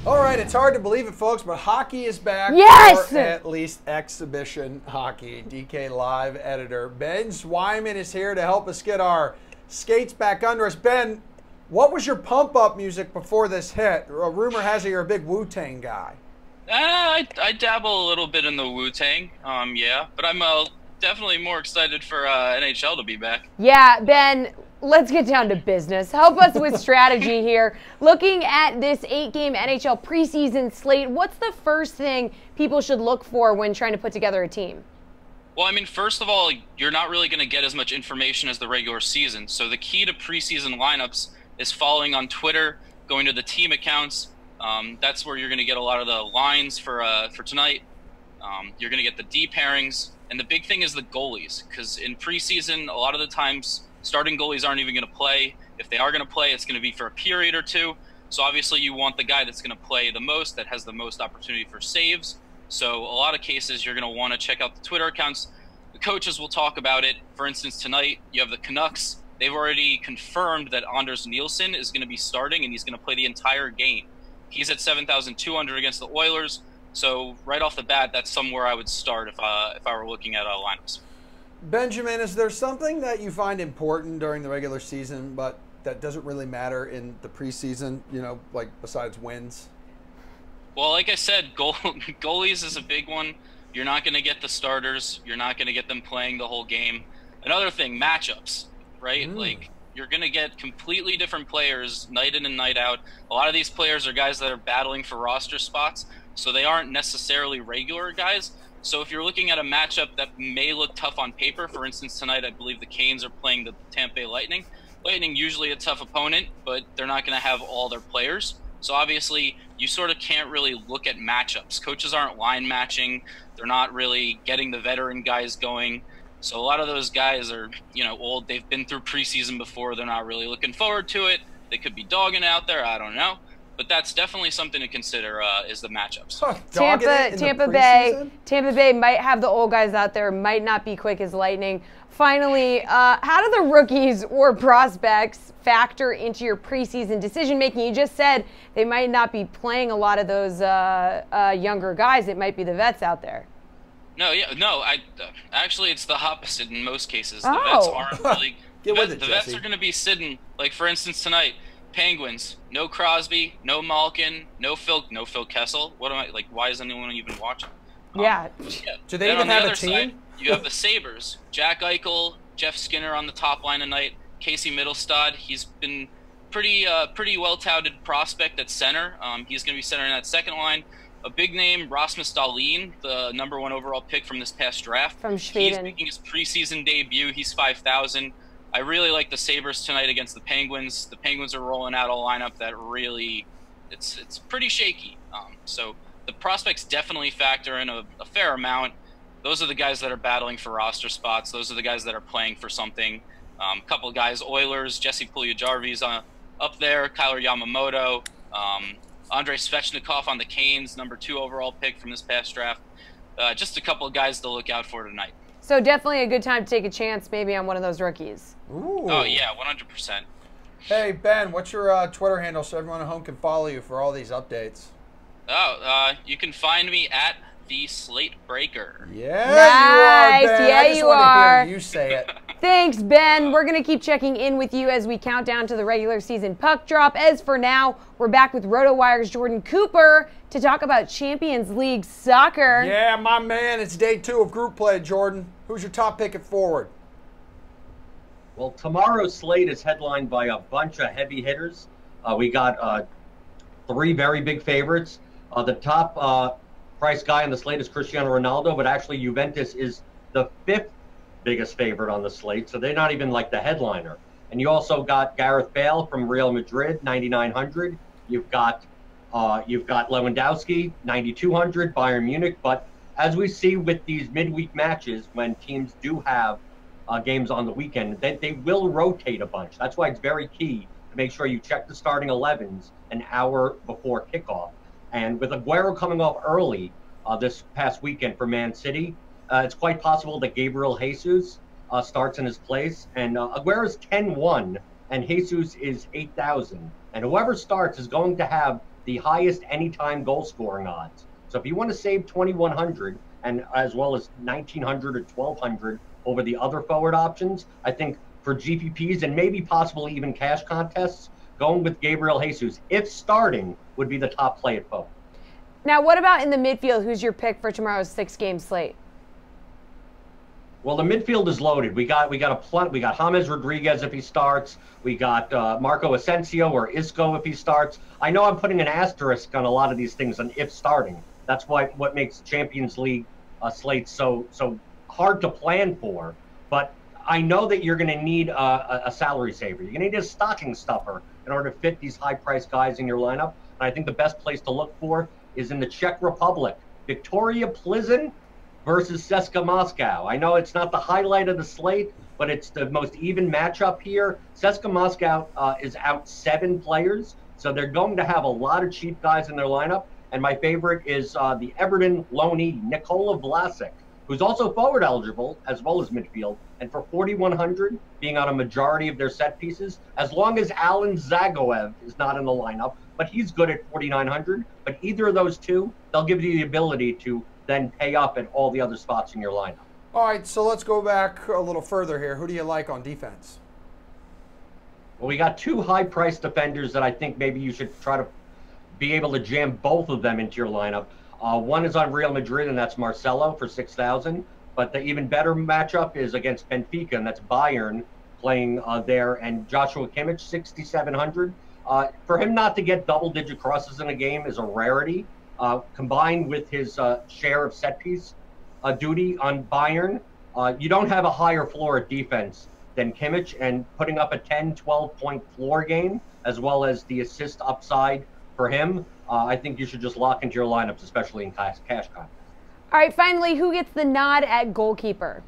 All right, it's hard to believe it, folks, but hockey is back.
Yes!
Or at least exhibition hockey. DK Live editor Ben Zwyman is here to help us get our skates back under us. Ben, what was your pump-up music before this hit? A rumor has it you're a big Wu-Tang guy.
I dabble a little bit in the Wu-Tang, yeah, but I'm definitely more excited for NHL to be back.
Yeah, Ben, let's get down to business. Help us with strategy here. Looking at this 8-game NHL preseason slate, what's the first thing people should look for when trying to put together a team?
Well, I mean, first of all, you're not really going to get as much information as the regular season. So the key to preseason lineups is following on Twitter, going to the team accounts. That's where you're going to get a lot of the lines for tonight. You're going to get the D pairings. And the big thing is the goalies, because in preseason, a lot of the times, starting goalies aren't even going to play. If they are going to play, it's going to be for a period or two. So obviously you want the guy that's going to play the most, that has the most opportunity for saves. So a lot of cases you're going to want to check out the Twitter accounts. The coaches will talk about it. For instance, tonight you have the Canucks. They've already confirmed that Anders Nielsen is going to be starting and he's going to play the entire game. He's at 7,200 against the Oilers. So right off the bat, that's somewhere I would start if I were looking at lineups.
Benjamin, is there something that you find important during the regular season, but that doesn't really matter in the preseason, you know, like besides wins?
Well, like I said, goalies is a big one. You're not going to get the starters. You're not going to get them playing the whole game. Another thing, matchups, right? Like, you're going to get completely different players night in and night out. A lot of these players are guys that are battling for roster spots, so they aren't necessarily regular guys. So if you're looking at a matchup that may look tough on paper, for instance, tonight I believe the Canes are playing the Tampa Bay Lightning, Lightning usually a tough opponent, but they're not going to have all their players. So obviously, you sort of can't really look at matchups. Coaches aren't line matching. They're not really getting the veteran guys going. So a lot of those guys are, old. They've been through preseason before. They're not really looking forward to it. They could be dogging out there. I don't know. But that's definitely something to consider is the matchups.
Tampa Bay might have the old guys out there, might not be quick as lightning. Finally, how do the rookies or prospects factor into your preseason decision making? You just said they might not be playing a lot of those younger guys. It might be the vets out there.
Actually, it's the opposite in most cases. The vets aren't really. The vets are going to be sitting, like for instance tonight. Penguins, no Crosby, no Malkin, no Phil Kessel. What am I like? Why is anyone even watching?
Yeah.
Do they even have a team?
Side, you have the Sabres, Jack Eichel, Jeff Skinner on the top line tonight. Casey Mittelstadt, he's been pretty well touted prospect at center. He's going to be centering that second line. A big name, Rasmus Dahlin, the #1 overall pick from this past draft.
From Sweden.
He's making his preseason debut. He's 5,000. I really like the Sabres tonight against the Penguins. The Penguins are rolling out a lineup that really, it's pretty shaky. So the prospects definitely factor in a fair amount. Those are the guys that are battling for roster spots. Those are the guys that are playing for something. A couple of guys, Oilers, Jesse Puljujarvi's up there, Kyler Yamamoto, Andrei Svechnikov on the Canes, #2 overall pick from this past draft. Just a couple of guys to look out for tonight.
So definitely a good time to take a chance maybe on one of those rookies.
Ooh.
Oh, yeah, 100%.
Hey, Ben, what's your Twitter handle so everyone at home can follow you for all these updates?
You can find me at the Slate Breaker.
Yeah,
nice.
you are, Ben.
Yeah,
I just
you
want
are.
to hear you say it.
Thanks, Ben. We're going to keep checking in with you as we count down to the regular season puck drop. As for now, we're back with RotoWire's Jordan Cooper to talk about Champions League soccer.
Yeah, my man. It's day 2 of group play, Jordan. Who's your top pick at forward?
Well, tomorrow's slate is headlined by a bunch of heavy hitters. We got 3 very big favorites. The top price guy on the slate is Cristiano Ronaldo, but actually Juventus is the 5th biggest favorite on the slate, so they're not even like the headliner. And you also got Gareth Bale from Real Madrid, 9,900. You've got Lewandowski, 9,200, Bayern Munich. But as we see with these midweek matches, when teams do have games on the weekend, they will rotate a bunch. That's why it's very key to make sure you check the starting 11s an hour before kickoff. And with Aguero coming off early this past weekend for Man City, it's quite possible that Gabriel Jesus starts in his place. And Aguero's 10-1, and Jesus is 8,000. And whoever starts is going to have the highest anytime goal scoring odds. So if you want to save 2,100 and as well as 1,900 or 1,200 over the other forward options, I think for GPPs and maybe possibly even cash contests, going with Gabriel Jesus, if starting, would be the top play at forward.
Now, what about in the midfield? Who's your pick for tomorrow's 6-game slate?
Well, the midfield is loaded. We got James Rodriguez if he starts. We got Marco Asensio or Isco if he starts. I know I'm putting an asterisk on a lot of these things on if starting. That's what makes Champions League slates so hard to plan for. But I know that you're going to need a salary saver. You're going to need a stocking stuffer in order to fit these high-priced guys in your lineup. And I think the best place to look for is in the Czech Republic. Victoria Plzeň versus CSKA Moscow. I know it's not the highlight of the slate, but it's the most even matchup here. CSKA Moscow is out 7 players, so they're going to have a lot of cheap guys in their lineup. And my favorite is the Everton loanee, Nikola Vlasic, who's also forward eligible as well as midfield. And for 4,100, being on a majority of their set pieces, as long as Alan Zagoev is not in the lineup, but he's good at 4,900. But either of those two, they'll give you the ability to then pay up at all the other spots in your lineup.
All right, so let's go back a little further here. Who do you like on defense?
Well, we got 2 high-priced defenders that I think maybe you should try to be able to jam both of them into your lineup. One is on Real Madrid, and that's Marcelo for 6,000. But the even better matchup is against Benfica, and that's Bayern playing there, and Joshua Kimmich, 6,700. For him not to get double-digit crosses in a game is a rarity. Combined with his share of set piece duty on Bayern, you don't have a higher floor at defense than Kimmich, and putting up a 10, 12-point floor game, as well as the assist upside for him, I think you should just lock into your lineups, especially in cash contests.
All right, finally, who gets the nod at goalkeeper?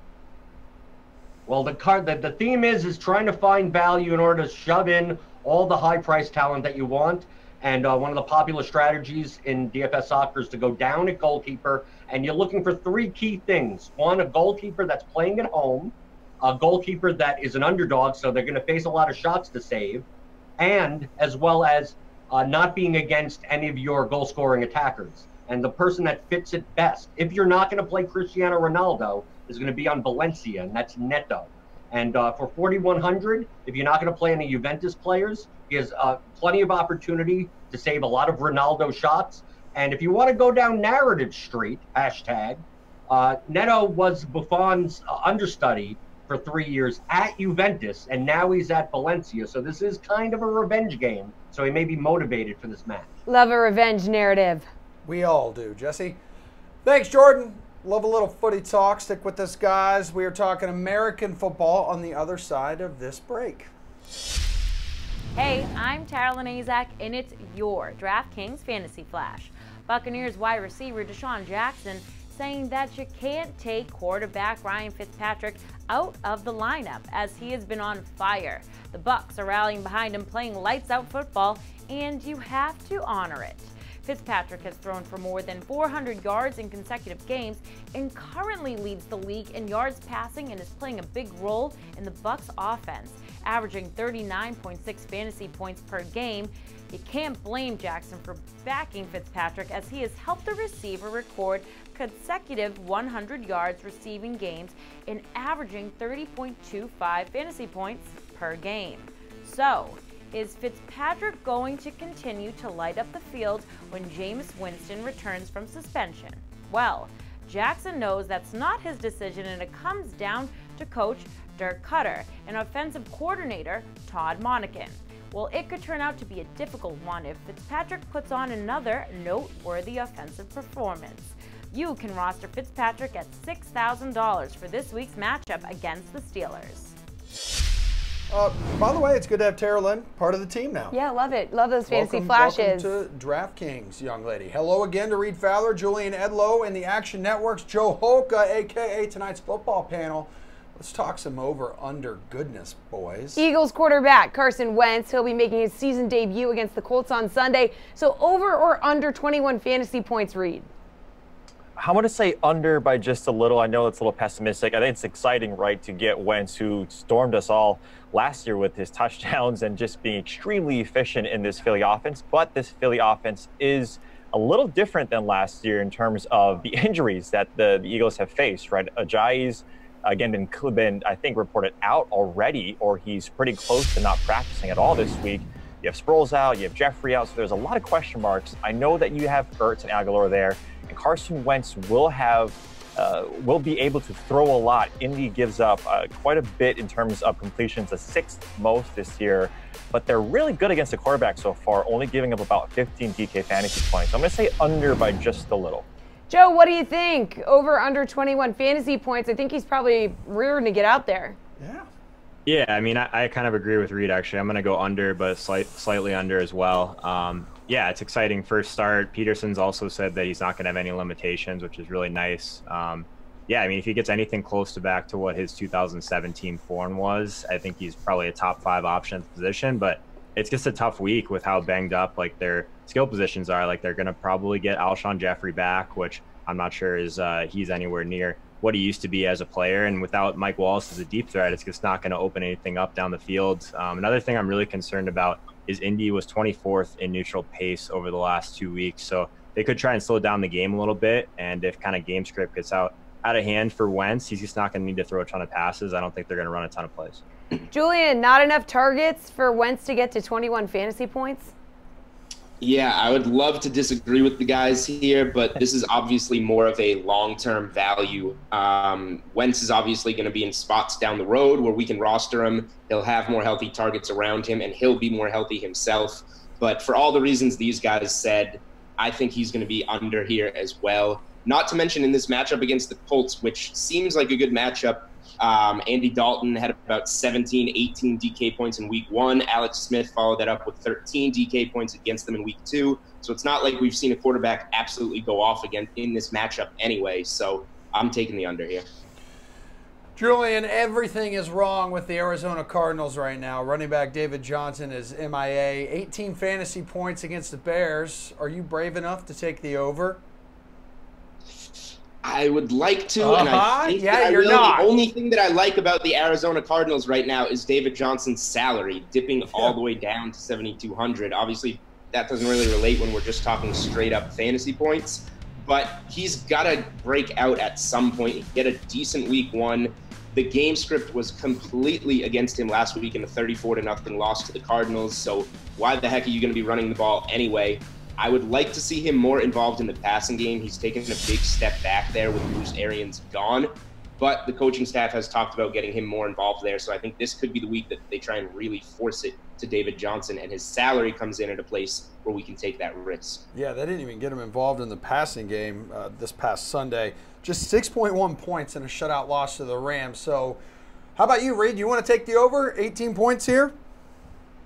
Well, the theme is trying to find value in order to shove in all the high-priced talent that you want. And one of the popular strategies in DFS soccer is to go down at goalkeeper, and you're looking for three key things. One, a goalkeeper that's playing at home, a goalkeeper that is an underdog, so they're going to face a lot of shots to save, and as well as not being against any of your goal-scoring attackers. And the person that fits it best, if you're not going to play Cristiano Ronaldo, is going to be on Valencia, and that's Neto. And for 4,100, if you're not going to play any Juventus players, he has plenty of opportunity to save a lot of Ronaldo shots. And if you want to go down narrative street, hashtag, Neto was Buffon's understudy for 3 years at Juventus, and now he's at Valencia. So this is kind of a revenge game. So he may be motivated for this match.
Love a revenge narrative.
We all do, Jesse. Thanks, Jordan. Love a little footy talk. Stick with us, guys. We are talking American football on the other side of this break.
Hey, I'm Carolyn Azak, and it's your DraftKings Fantasy Flash. Buccaneers wide receiver Deshaun Jackson saying that you can't take quarterback Ryan Fitzpatrick out of the lineup as he has been on fire. The Bucs are rallying behind him, playing lights-out football, and you have to honor it. Fitzpatrick has thrown for more than 400 yards in consecutive games and currently leads the league in yards passing and is playing a big role in the Bucs offense, averaging 39.6 fantasy points per game. You can't blame Jackson for backing Fitzpatrick as he has helped the receiver record consecutive 100 yards receiving games and averaging 30.25 fantasy points per game. So, is Fitzpatrick going to continue to light up the field when Jameis Winston returns from suspension? Well, Jackson knows that's not his decision, and it comes down to coach Dirk Cutter and offensive coordinator Todd Monken. Well, it could turn out to be a difficult one if Fitzpatrick puts on another noteworthy offensive performance. You can roster Fitzpatrick at $6,000 for this week's matchup against the Steelers.
By the way, it's good to have Tara Lynn part of the team now.
Yeah, love it. Love those fantasy flashes.
Welcome to DraftKings, young lady. Hello again to Reed Fowler, Julian Edlow, and the Action Network's Joe Holka, a.k.a. tonight's football panel. Let's talk some over-under goodness, boys.
Eagles quarterback Carson Wentz, he'll be making his season debut against the Colts on Sunday. So over or under 21 fantasy points, Reed?
I'm going to say under by just a little. I know it's a little pessimistic. I think it's exciting, right, to get Wentz, who stormed us all last year with his touchdowns and just being extremely efficient in this Philly offense. But this Philly offense is a little different than last year in terms of the injuries that the Eagles have faced, right? Ajayi's, again, been, I think, reported out already, or he's pretty close to not practicing at all this week. You have Sproles out, you have Jeffrey out, so there's a lot of question marks. I know that you have Ertz and Aguilar there, and Carson Wentz will be able to throw a lot. Indy gives up quite a bit in terms of completions, the 6th most this year, but they're really good against the quarterback so far, only giving up about 15 DK fantasy points. So I'm going to say under by just a little.
Joe, what do you think? Over under 21 fantasy points. I think he's probably rearing to get out there.
Yeah.
Yeah, I mean, I kind of agree with Reed, actually. I'm going to go under, but slightly under as well. Yeah, it's exciting first start. Peterson's also said that he's not going to have any limitations, which is really nice. Yeah, I mean, if he gets anything close to back to what his 2017 form was, I think he's probably a top 5 option at the position. But it's just a tough week with how banged up like their skill positions are. Like, they're going to probably get Alshon Jeffrey back, which I'm not sure is he's anywhere near what he used to be as a player. And without Mike Wallace as a deep threat, it's just not going to open anything up down the field. Another thing I'm really concerned about is Indy was 24th in neutral pace over the last 2 weeks. So they could try and slow down the game a little bit. And if kind of game script gets out of hand for Wentz, he's just not going to need to throw a ton of passes. I don't think they're going to run a ton of plays.
Julian, not enough targets for Wentz to get to 21 fantasy points?
Yeah, I would love to disagree with the guys here, but this is obviously more of a long-term value. Wentz is obviously going to be in spots down the road where we can roster him. He'll have more healthy targets around him, and he'll be more healthy himself. But for all the reasons these guys said, I think he's going to be under here as well. Not to mention in this matchup against the Colts, which seems like a good matchup, Andy Dalton had about 17, 18 DK points in week 1. Alex Smith followed that up with 13 DK points against them in week 2. So it's not like we've seen a quarterback absolutely go off again in this matchup anyway. So I'm taking the under here.
Julian, everything is wrong with the Arizona Cardinals right now. Running back David Johnson is MIA. 18 fantasy points against the Bears. Are you brave enough to take the over?
I would like to, and I think
you're not.
The only thing that I like about the Arizona Cardinals right now is David Johnson's salary dipping all the way down to 7,200. Obviously, that doesn't really relate when we're just talking straight up fantasy points, but he's got to break out at some point, get a decent week 1. The game script was completely against him last week in the 34-0 loss to the Cardinals, so why the heck are you going to be running the ball anyway? I would like to see him more involved in the passing game. He's taken a big step back there with Bruce Arians gone, but the coaching staff has talked about getting him more involved there, so I think this could be the week that they try and really force it to David Johnson, and his salary comes in at a place where we can take that risk.
Yeah, they didn't even get him involved in the passing game this past Sunday. Just 6.1 points in a shutout loss to the Rams. So how about you, Reed? You want to take the over 18 points here?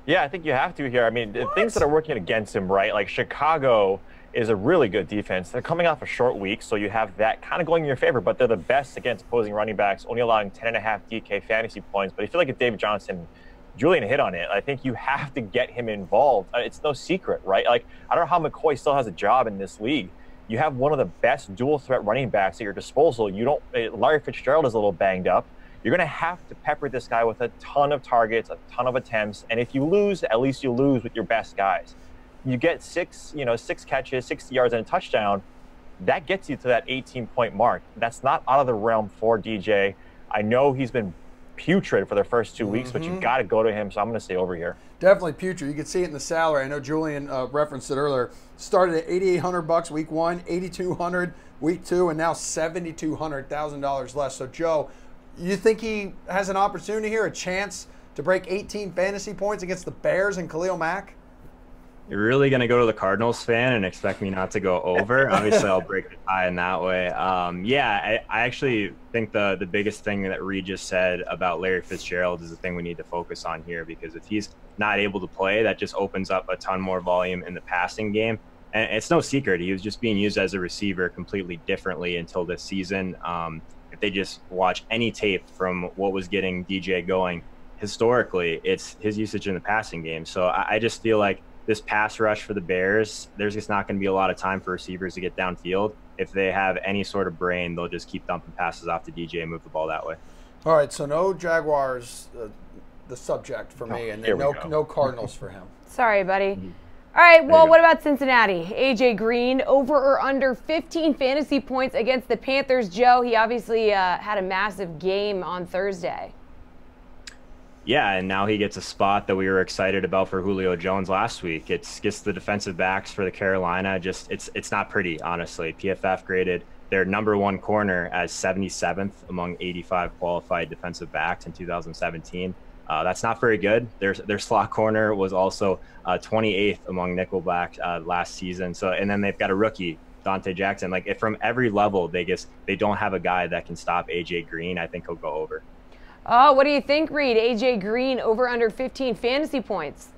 Yeah, I think you have to here. I mean, the things that are working against him, right? Like Chicago is a really good defense. They're coming off a short week, so you have that kind of going in your favor, but they're the best against opposing running backs, only allowing 10.5 DK fantasy points. But if you look at David Johnson, Julian hit on it. I think you have to get him involved. It's no secret, right? Like, I don't know how McCoy still has a job in this league. You have one of the best dual threat running backs at your disposal. Larry Fitzgerald is a little banged up. You're going to have to pepper this guy with a ton of targets, a ton of attempts. And if you lose, at least you lose with your best guys. You get six catches, 60 yards, and a touchdown. That gets you to that 18-point mark. That's not out of the realm for DJ. I know he's been putrid for the first 2 weeks, but you've got to go to him. So I'm going to stay over here.
Definitely putrid. You can see it in the salary. I know Julian referenced it earlier. Started at $8,800 week 1, $8,200 week 2, and now $7,200, $1,000 less. So Joe, you think he has an opportunity here, a chance to break 18 fantasy points against the Bears and Khalil Mack?
You're really going to go to the Cardinals fan and expect me not to go over? Obviously, I'll break the tie in that way. I actually think the biggest thing that Reed just said about Larry Fitzgerald is the thing we need to focus on here, because if he's not able to play, that just opens up a ton more volume in the passing game. And it's no secret, he was just being used as a receiver completely differently until this season. If they just watch any tape from what was getting DJ going historically, it's his usage in the passing game. So I just feel like this pass rush for the Bears, there's just not going to be a lot of time for receivers to get downfield. If they have any sort of brain, they'll just keep dumping passes off to DJ and move the ball that way.
All right, so no Jaguars, the subject for me, and then no Cardinals for him.
Sorry, buddy. All right, well, what about Cincinnati? AJ Green, over or under 15 fantasy points against the Panthers. Joe, he obviously had a massive game on Thursday.
Yeah, and now he gets a spot that we were excited about for Julio Jones last week. It's just the defensive backs for the Carolina. Just it's not pretty, honestly. PFF graded their #1 corner as 77th among 85 qualified defensive backs in 2017. That's not very good. Their slot corner was also 28th among nickelbacks last season. So, and then they've got a rookie, Dante Jackson. Like, if from every level they don't have a guy that can stop AJ Green, I think he'll go over.
Oh, what do you think, Reed? AJ Green, over under 15 fantasy points.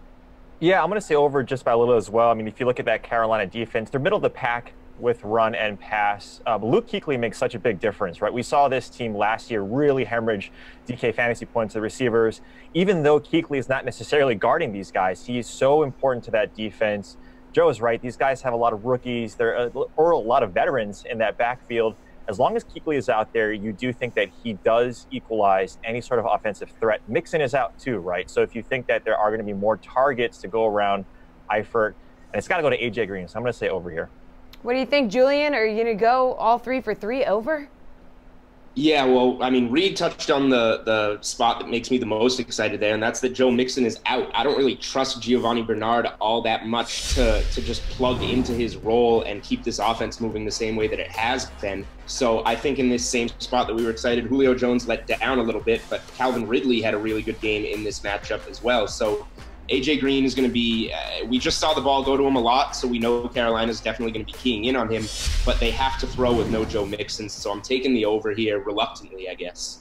Yeah, I'm going to say over just by a little as well. I mean, if you look at that Carolina defense, they're middle of the pack with run and pass. But Luke Kuechly makes such a big difference, right? We saw this team last year really hemorrhage DK fantasy points to the receivers. Even though Kuechly is not necessarily guarding these guys, he's so important to that defense. Joe is right. These guys have a lot of rookies. There are a lot of veterans in that backfield. As long as Kuechly is out there, you do think that he does equalize any sort of offensive threat. Mixon is out too, right? So if you think that there are going to be more targets to go around Eifert, and it's got to go to AJ Green, so I'm going to say over here.
What do you think, Julian? Are you going to go all 3 for 3 over?
Yeah, well, I mean, Reed touched on the spot that makes me the most excited there, and that's that Joe Mixon is out. I don't really trust Giovanni Bernard all that much to just plug into his role and keep this offense moving the same way that it has been. So I think in this same spot that we were excited, Julio Jones let down a little bit, but Calvin Ridley had a really good game in this matchup as well. So AJ Green is going to be, we just saw the ball go to him a lot, so we know Carolina's definitely going to be keying in on him, but they have to throw with no Joe Mixon, so I'm taking the over here reluctantly, I guess.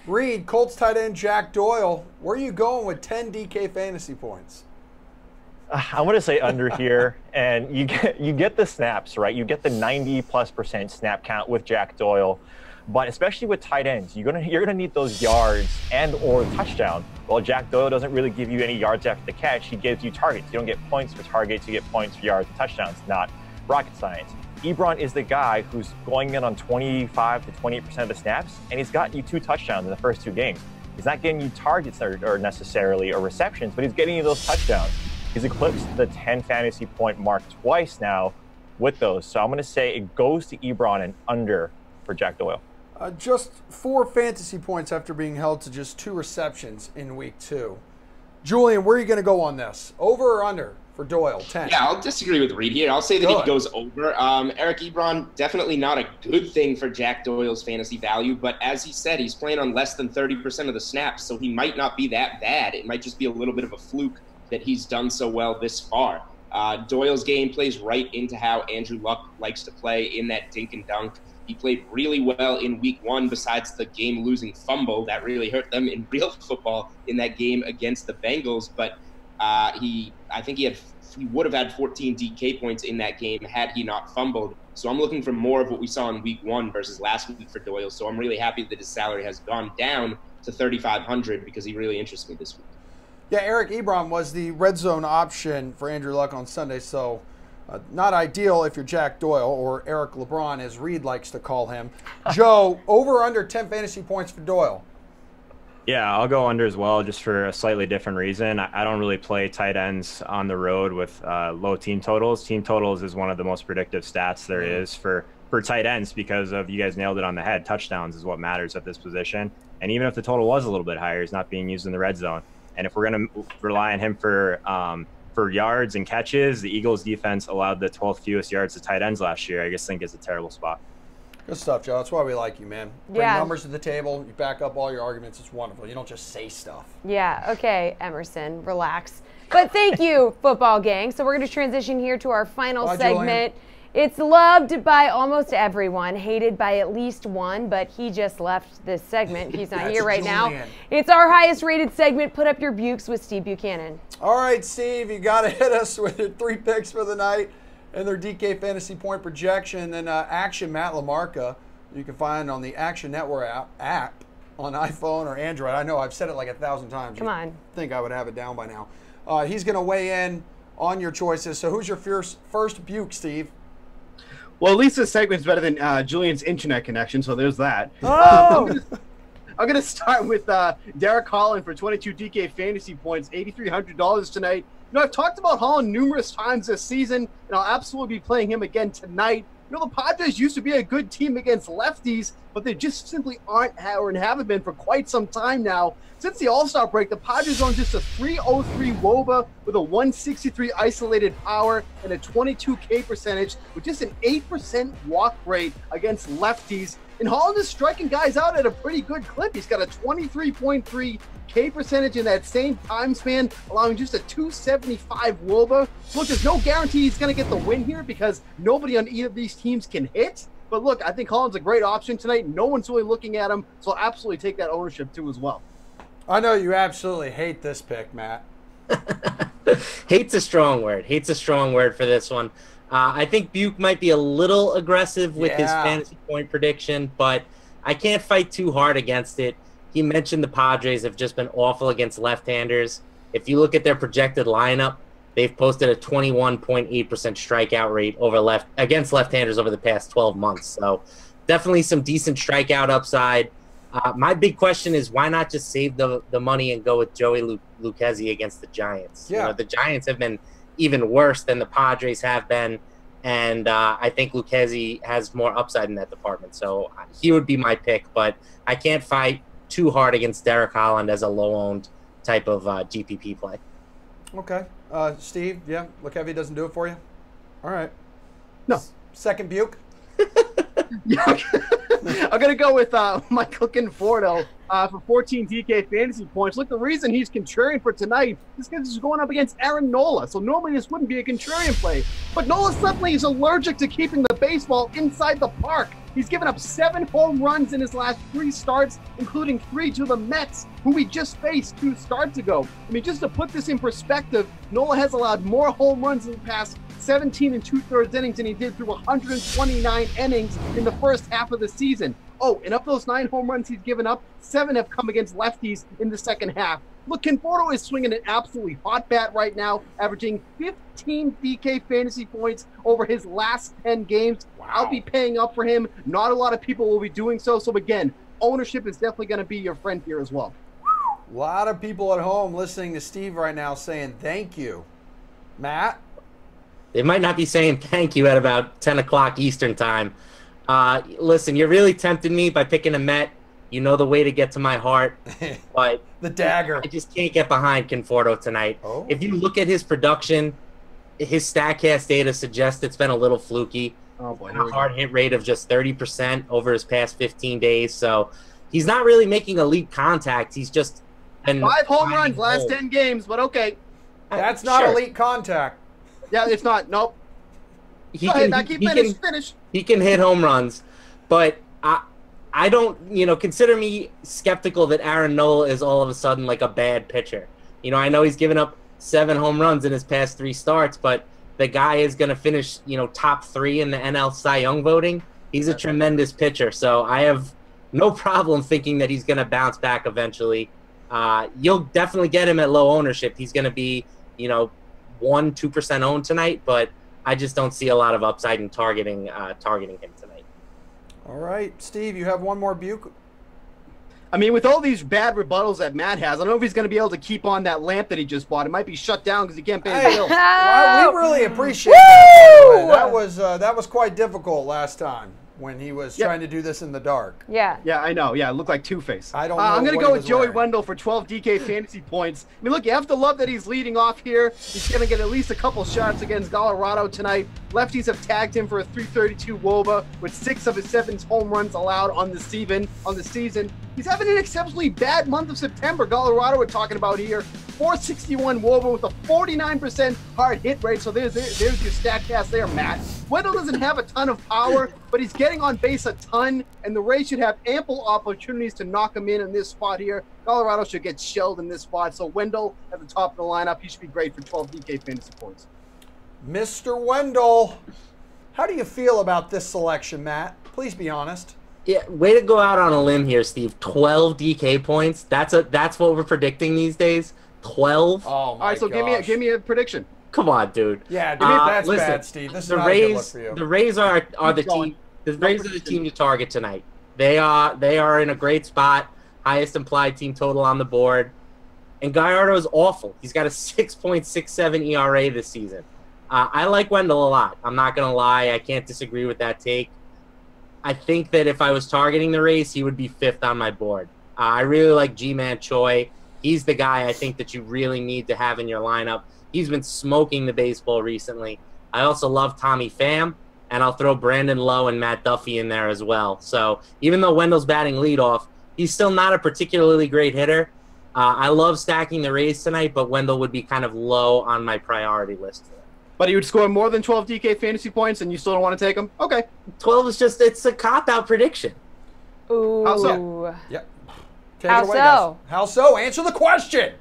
Reed, Colts tight end Jack Doyle. Where are you going with 10 DK fantasy points?
I'm going to say under here, and you get the snaps, right? You get the 90+% snap count with Jack Doyle, but especially with tight ends, you're gonna need those yards and or touchdown. Well, Jack Doyle doesn't really give you any yards after the catch. He gives you targets. You don't get points for targets. You get points for yards and touchdowns. Not rocket science. Ebron is the guy who's going in on 25 to 28% of the snaps, and he's got you 2 touchdowns in the first 2 games. He's not getting you targets or necessarily or receptions, but he's getting you those touchdowns. He's eclipsed the 10 fantasy point mark twice now with those. So I'm going to say it goes to Ebron and under for Jack Doyle.
Just 4 fantasy points after being held to just 2 receptions in week 2. Julian, where are you going to go on this? Over or under for Doyle? 10.
Yeah, I'll disagree with Reed here. I'll say that he goes over. Eric Ebron, definitely not a good thing for Jack Doyle's fantasy value, but as he said, he's playing on less than 30% of the snaps, so he might not be that bad. It might just be a little bit of a fluke that he's done so well this far. Doyle's game plays right into how Andrew Luck likes to play in that dink and dunk. He played really well in week 1 besides the game-losing fumble that really hurt them in real football in that game against the Bengals. But I think he would have had 14 DK points in that game had he not fumbled. So I'm looking for more of what we saw in week 1 versus last week for Doyle. So I'm really happy that his salary has gone down to $3,500 because he really interests me this week.
Yeah, Eric Ebron was the red zone option for Andrew Luck on Sunday, so not ideal if you're Jack Doyle, or Eric LeBron, as Reed likes to call him. Joe, over or under 10 fantasy points for Doyle?
Yeah, I'll go under as well, just for a slightly different reason. I don't really play tight ends on the road with low team totals. Team totals is one of the most predictive stats there is for tight ends because of, you guys nailed it on the head, touchdowns is what matters at this position. And even if the total was a little bit higher, he's not being used in the red zone. And if we're going to rely on him for yards and catches, the Eagles defense allowed the 12th fewest yards to tight ends last year. I just think it's a terrible spot.
Good stuff, Joe. That's why we like you, man. Bring numbers to the table. You back up all your arguments. It's wonderful. You don't just say stuff.
Yeah. Okay, Emerson, relax. But thank you, football gang. So we're going to transition here to our final segment. Julian. It's loved by almost everyone, hated by at least one, but he just left this segment. He's not here right now. It's our highest rated segment, Put Up Your Bukes with Steve Buchanan.
All right, Steve, you got to hit us with your 3 picks for the night and their DK fantasy point projection. And Action Matt LaMarca, you can find on the Action Network app on iPhone or Android. I know I've said it like 1,000 times.
Come on.
I think I would have it down by now. He's going to weigh in on your choices. So who's your first Buke, Steve?
Well, at least this segment's better than Julian's internet connection, so there's that.
Oh!
I'm going to start with Derek Holland for 22 DK fantasy points, $8,300 tonight. You know, I've talked about Holland numerous times this season, and I'll absolutely be playing him again tonight. You know, the Padres used to be a good team against lefties, but they just simply aren't or haven't been for quite some time now. Since the All-Star break, the Padres own just a 303 WOBA with a 163 isolated power and a 22 K percentage with just an 8% walk rate against lefties. And Holland is striking guys out at a pretty good clip. He's got a 23.3 K percentage in that same time span, allowing just a 275 WOBA. Look, there's no guarantee he's going to get the win here because nobody on either of these teams can hit. But look, I think Holland's a great option tonight. No one's really looking at him, so I'll absolutely take that ownership too as well.
I know you absolutely hate this pick, Matt.
Hate's a strong word. Hate's a strong word for this one. I think Buke might be a little aggressive with his fantasy point prediction, but I can't fight too hard against it. He mentioned the Padres have just been awful against left-handers. If you look at their projected lineup, they've posted a 21.8% strikeout rate against left-handers over the past 12 months. So definitely some decent strikeout upside. My big question is why not just save the money and go with Joey Lucchesi against the Giants?
Yeah.
You know, the Giants have been even worse than the Padres have been, and I think Lucchesi has more upside in that department. So he would be my pick, but I can't fight too hard against Derek Holland as a low-owned type of GPP play.
Okay. Steve, yeah, Lucchesi doesn't do it for you? All right.
No.
Second Buke?
Yeah, I'm going to go with Michael Conforto for 14 DK fantasy points. Look, the reason he's contrarian for tonight is because he's going up against Aaron Nola. So normally this wouldn't be a contrarian play. But Nola suddenly is allergic to keeping the baseball inside the park. He's given up 7 home runs in his last 3 starts, including 3 to the Mets, who we just faced 2 starts ago. I mean, just to put this in perspective, Nola has allowed more home runs in the past 17 2/3 innings than he did through 129 innings in the first half of the season. Oh, and of those 9 home runs he's given up, 7 have come against lefties in the second half. Look, Conforto is swinging an absolutely hot bat right now, averaging 15 DK fantasy points over his last 10 games. Wow. I'll be paying up for him. Not a lot of people will be doing so. So again, ownership is definitely going to be your friend here as well.
A lot of people at home listening to Steve right now saying thank you. Matt?
They might not be saying thank you at about 10 o'clock Eastern time. Listen, you're really tempting me by picking a Met. You know the way to get to my heart, but
the dagger.
I just can't get behind Conforto tonight.
Oh.
If you look at his production, his StatCast data suggests it's been a little fluky.
Oh boy,
a hard hit rate of just 30% over his past 15 days. So he's not really making elite contact. He's just
5 home runs last 10 games, but okay.
That's not elite contact.
Yeah, it's not. Nope.
He
Go
can,
ahead, now finish.
He can hit home runs, but I don't, consider me skeptical that Aaron Nola is all of a sudden like a bad pitcher. I know he's given up 7 home runs in his past 3 starts, but the guy is going to finish, top 3 in the NL Cy Young voting. He's a tremendous pitcher, so I have no problem thinking that he's going to bounce back eventually. You'll definitely get him at low ownership. He's going to be, 1-2% owned tonight, but I just don't see a lot of upside in targeting him tonight.
All right, Steve, you have one more Buke?
I mean, with all these bad rebuttals that Matt has, I don't know if he's going to be able to keep on that lamp that he just bought. It might be shut down because he can't pay his bills.
Well, we really appreciate that. That was quite difficult last time when he was trying to do this in the dark.
Yeah.
Yeah, I know. Yeah, it looked like Two-Face.
I don't know.
I'm going to go with Joey Wendell for 12 DK fantasy points. I mean, look, you have to love that he's leading off here. He's going to get at least a couple shots against Colorado tonight. Lefties have tagged him for a 332 WOBA with 6 of his 7 home runs allowed on the season. He's having an exceptionally bad month of September. Colorado we're talking about here. 461 WOBA with a 49% hard hit rate. So there's your StatCast there, Matt. Wendell doesn't have a ton of power, but he's getting on base a ton, and the Rays should have ample opportunities to knock him in this spot here. Colorado should get shelled in this spot. So Wendell at the top of the lineup, he should be great for 12 DK fantasy points.
Mr. Wendell, how do you feel about this selection, Matt? Please be honest.
Yeah, way to go out on a limb here, Steve. 12 DK points. That's what we're predicting these days. 12.
Oh my
All right, so
gosh.
give me a prediction.
Come on, dude.
Yeah, dude, that's
listen,
bad, Steve. This is
the
not a good look for you.
The Rays are the team. The Rays are the team to target tonight. They are in a great spot. Highest implied team total on the board. And Gallardo is awful. He's got a 6.67 ERA this season. I like Wendell a lot. I'm not going to lie. I can't disagree with that take. I think that if I was targeting the Rays, he would be 5th on my board. I really like G-Man Choi. He's the guy I think that you really need to have in your lineup. He's been smoking the baseball recently. I also love Tommy Pham, and I'll throw Brandon Lowe and Matt Duffy in there as well. So even though Wendell's batting leadoff, he's still not a particularly great hitter. I love stacking the Rays tonight, but Wendell would be kind of low on my priority list.
But he would score more than 12 DK fantasy points, and you still don't want to take him? Okay.
12 is just, it's a cop-out prediction.
Ooh.
How so?
Yep. Take
How
it away,
so?
guys. How so? Answer the question.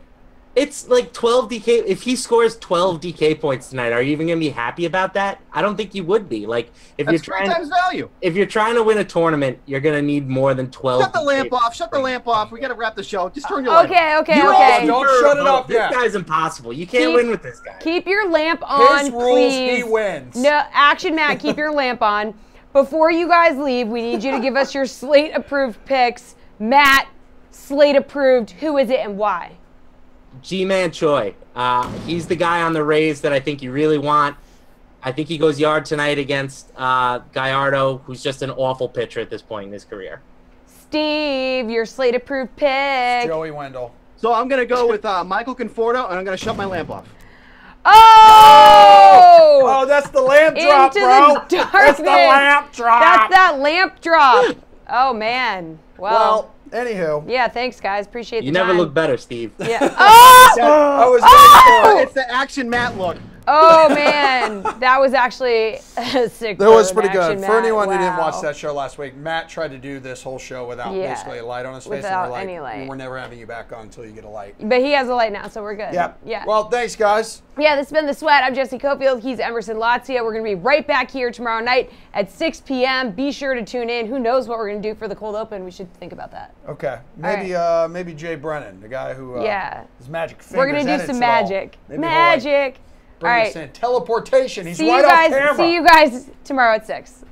It's like 12 DK. If he scores 12 DK points tonight, are you even going to be happy about that? I don't think you would be. Like, if
That's
you're
3
trying
times value.
If you're trying to win a tournament, you're going to need more than 12.
Shut the lamp off. Shut the lamp off. We got to wrap the show. Just turn your light off.
Okay.
Don't shut it off
This
yet.
guy's impossible. You can't win with this guy.
Keep your lamp on,
His rules,
please.
he wins.
No, Action Matt, keep your lamp on. Before you guys leave, we need you to give us your slate-approved picks. Matt, slate-approved. Who is it and why?
G-Man Choi. He's the guy on the Rays that I think you really want. I think he goes yard tonight against Gallardo, who's just an awful pitcher at this point in his career.
Steve, your slate-approved pick.
Joey Wendell.
So I'm going to go with Michael Conforto, and I'm going to shut my lamp off.
Oh!
Oh, that's the lamp drop,
Into
bro.
the darkness.
That's the lamp drop.
That's that lamp drop. Oh, man.
Well, anywho.
Yeah, thanks, guys. Appreciate the
You
time.
never look better, Steve.
Yeah. Oh!
I was waiting for it.
It's the Action Matt look.
Oh man, that was actually a sick.
That was pretty good.
Matt.
For anyone who didn't
Wow.
watch that show last week, Matt tried to do this whole show without basically a light on his face.
Without
and we're like,
any light.
We're never having you back on until you get a light.
But he has a light now, so we're good.
Yeah.
Yeah.
Well, thanks, guys.
Yeah, this has been The Sweat. I'm Jessie Coffield. He's Emerson Lotzia. We're going to be right back here tomorrow night at 6 p.m. Be sure to tune in. Who knows what we're going to do for the cold open? We should think about that.
Okay. Maybe maybe Jay Brennan, the guy who his magic fingers.
We're going to do some magic.
Maybe
magic.
bring
all
us
right.
in. Teleportation. He's
See
right
you guys.
off camera.
See you guys tomorrow at 6.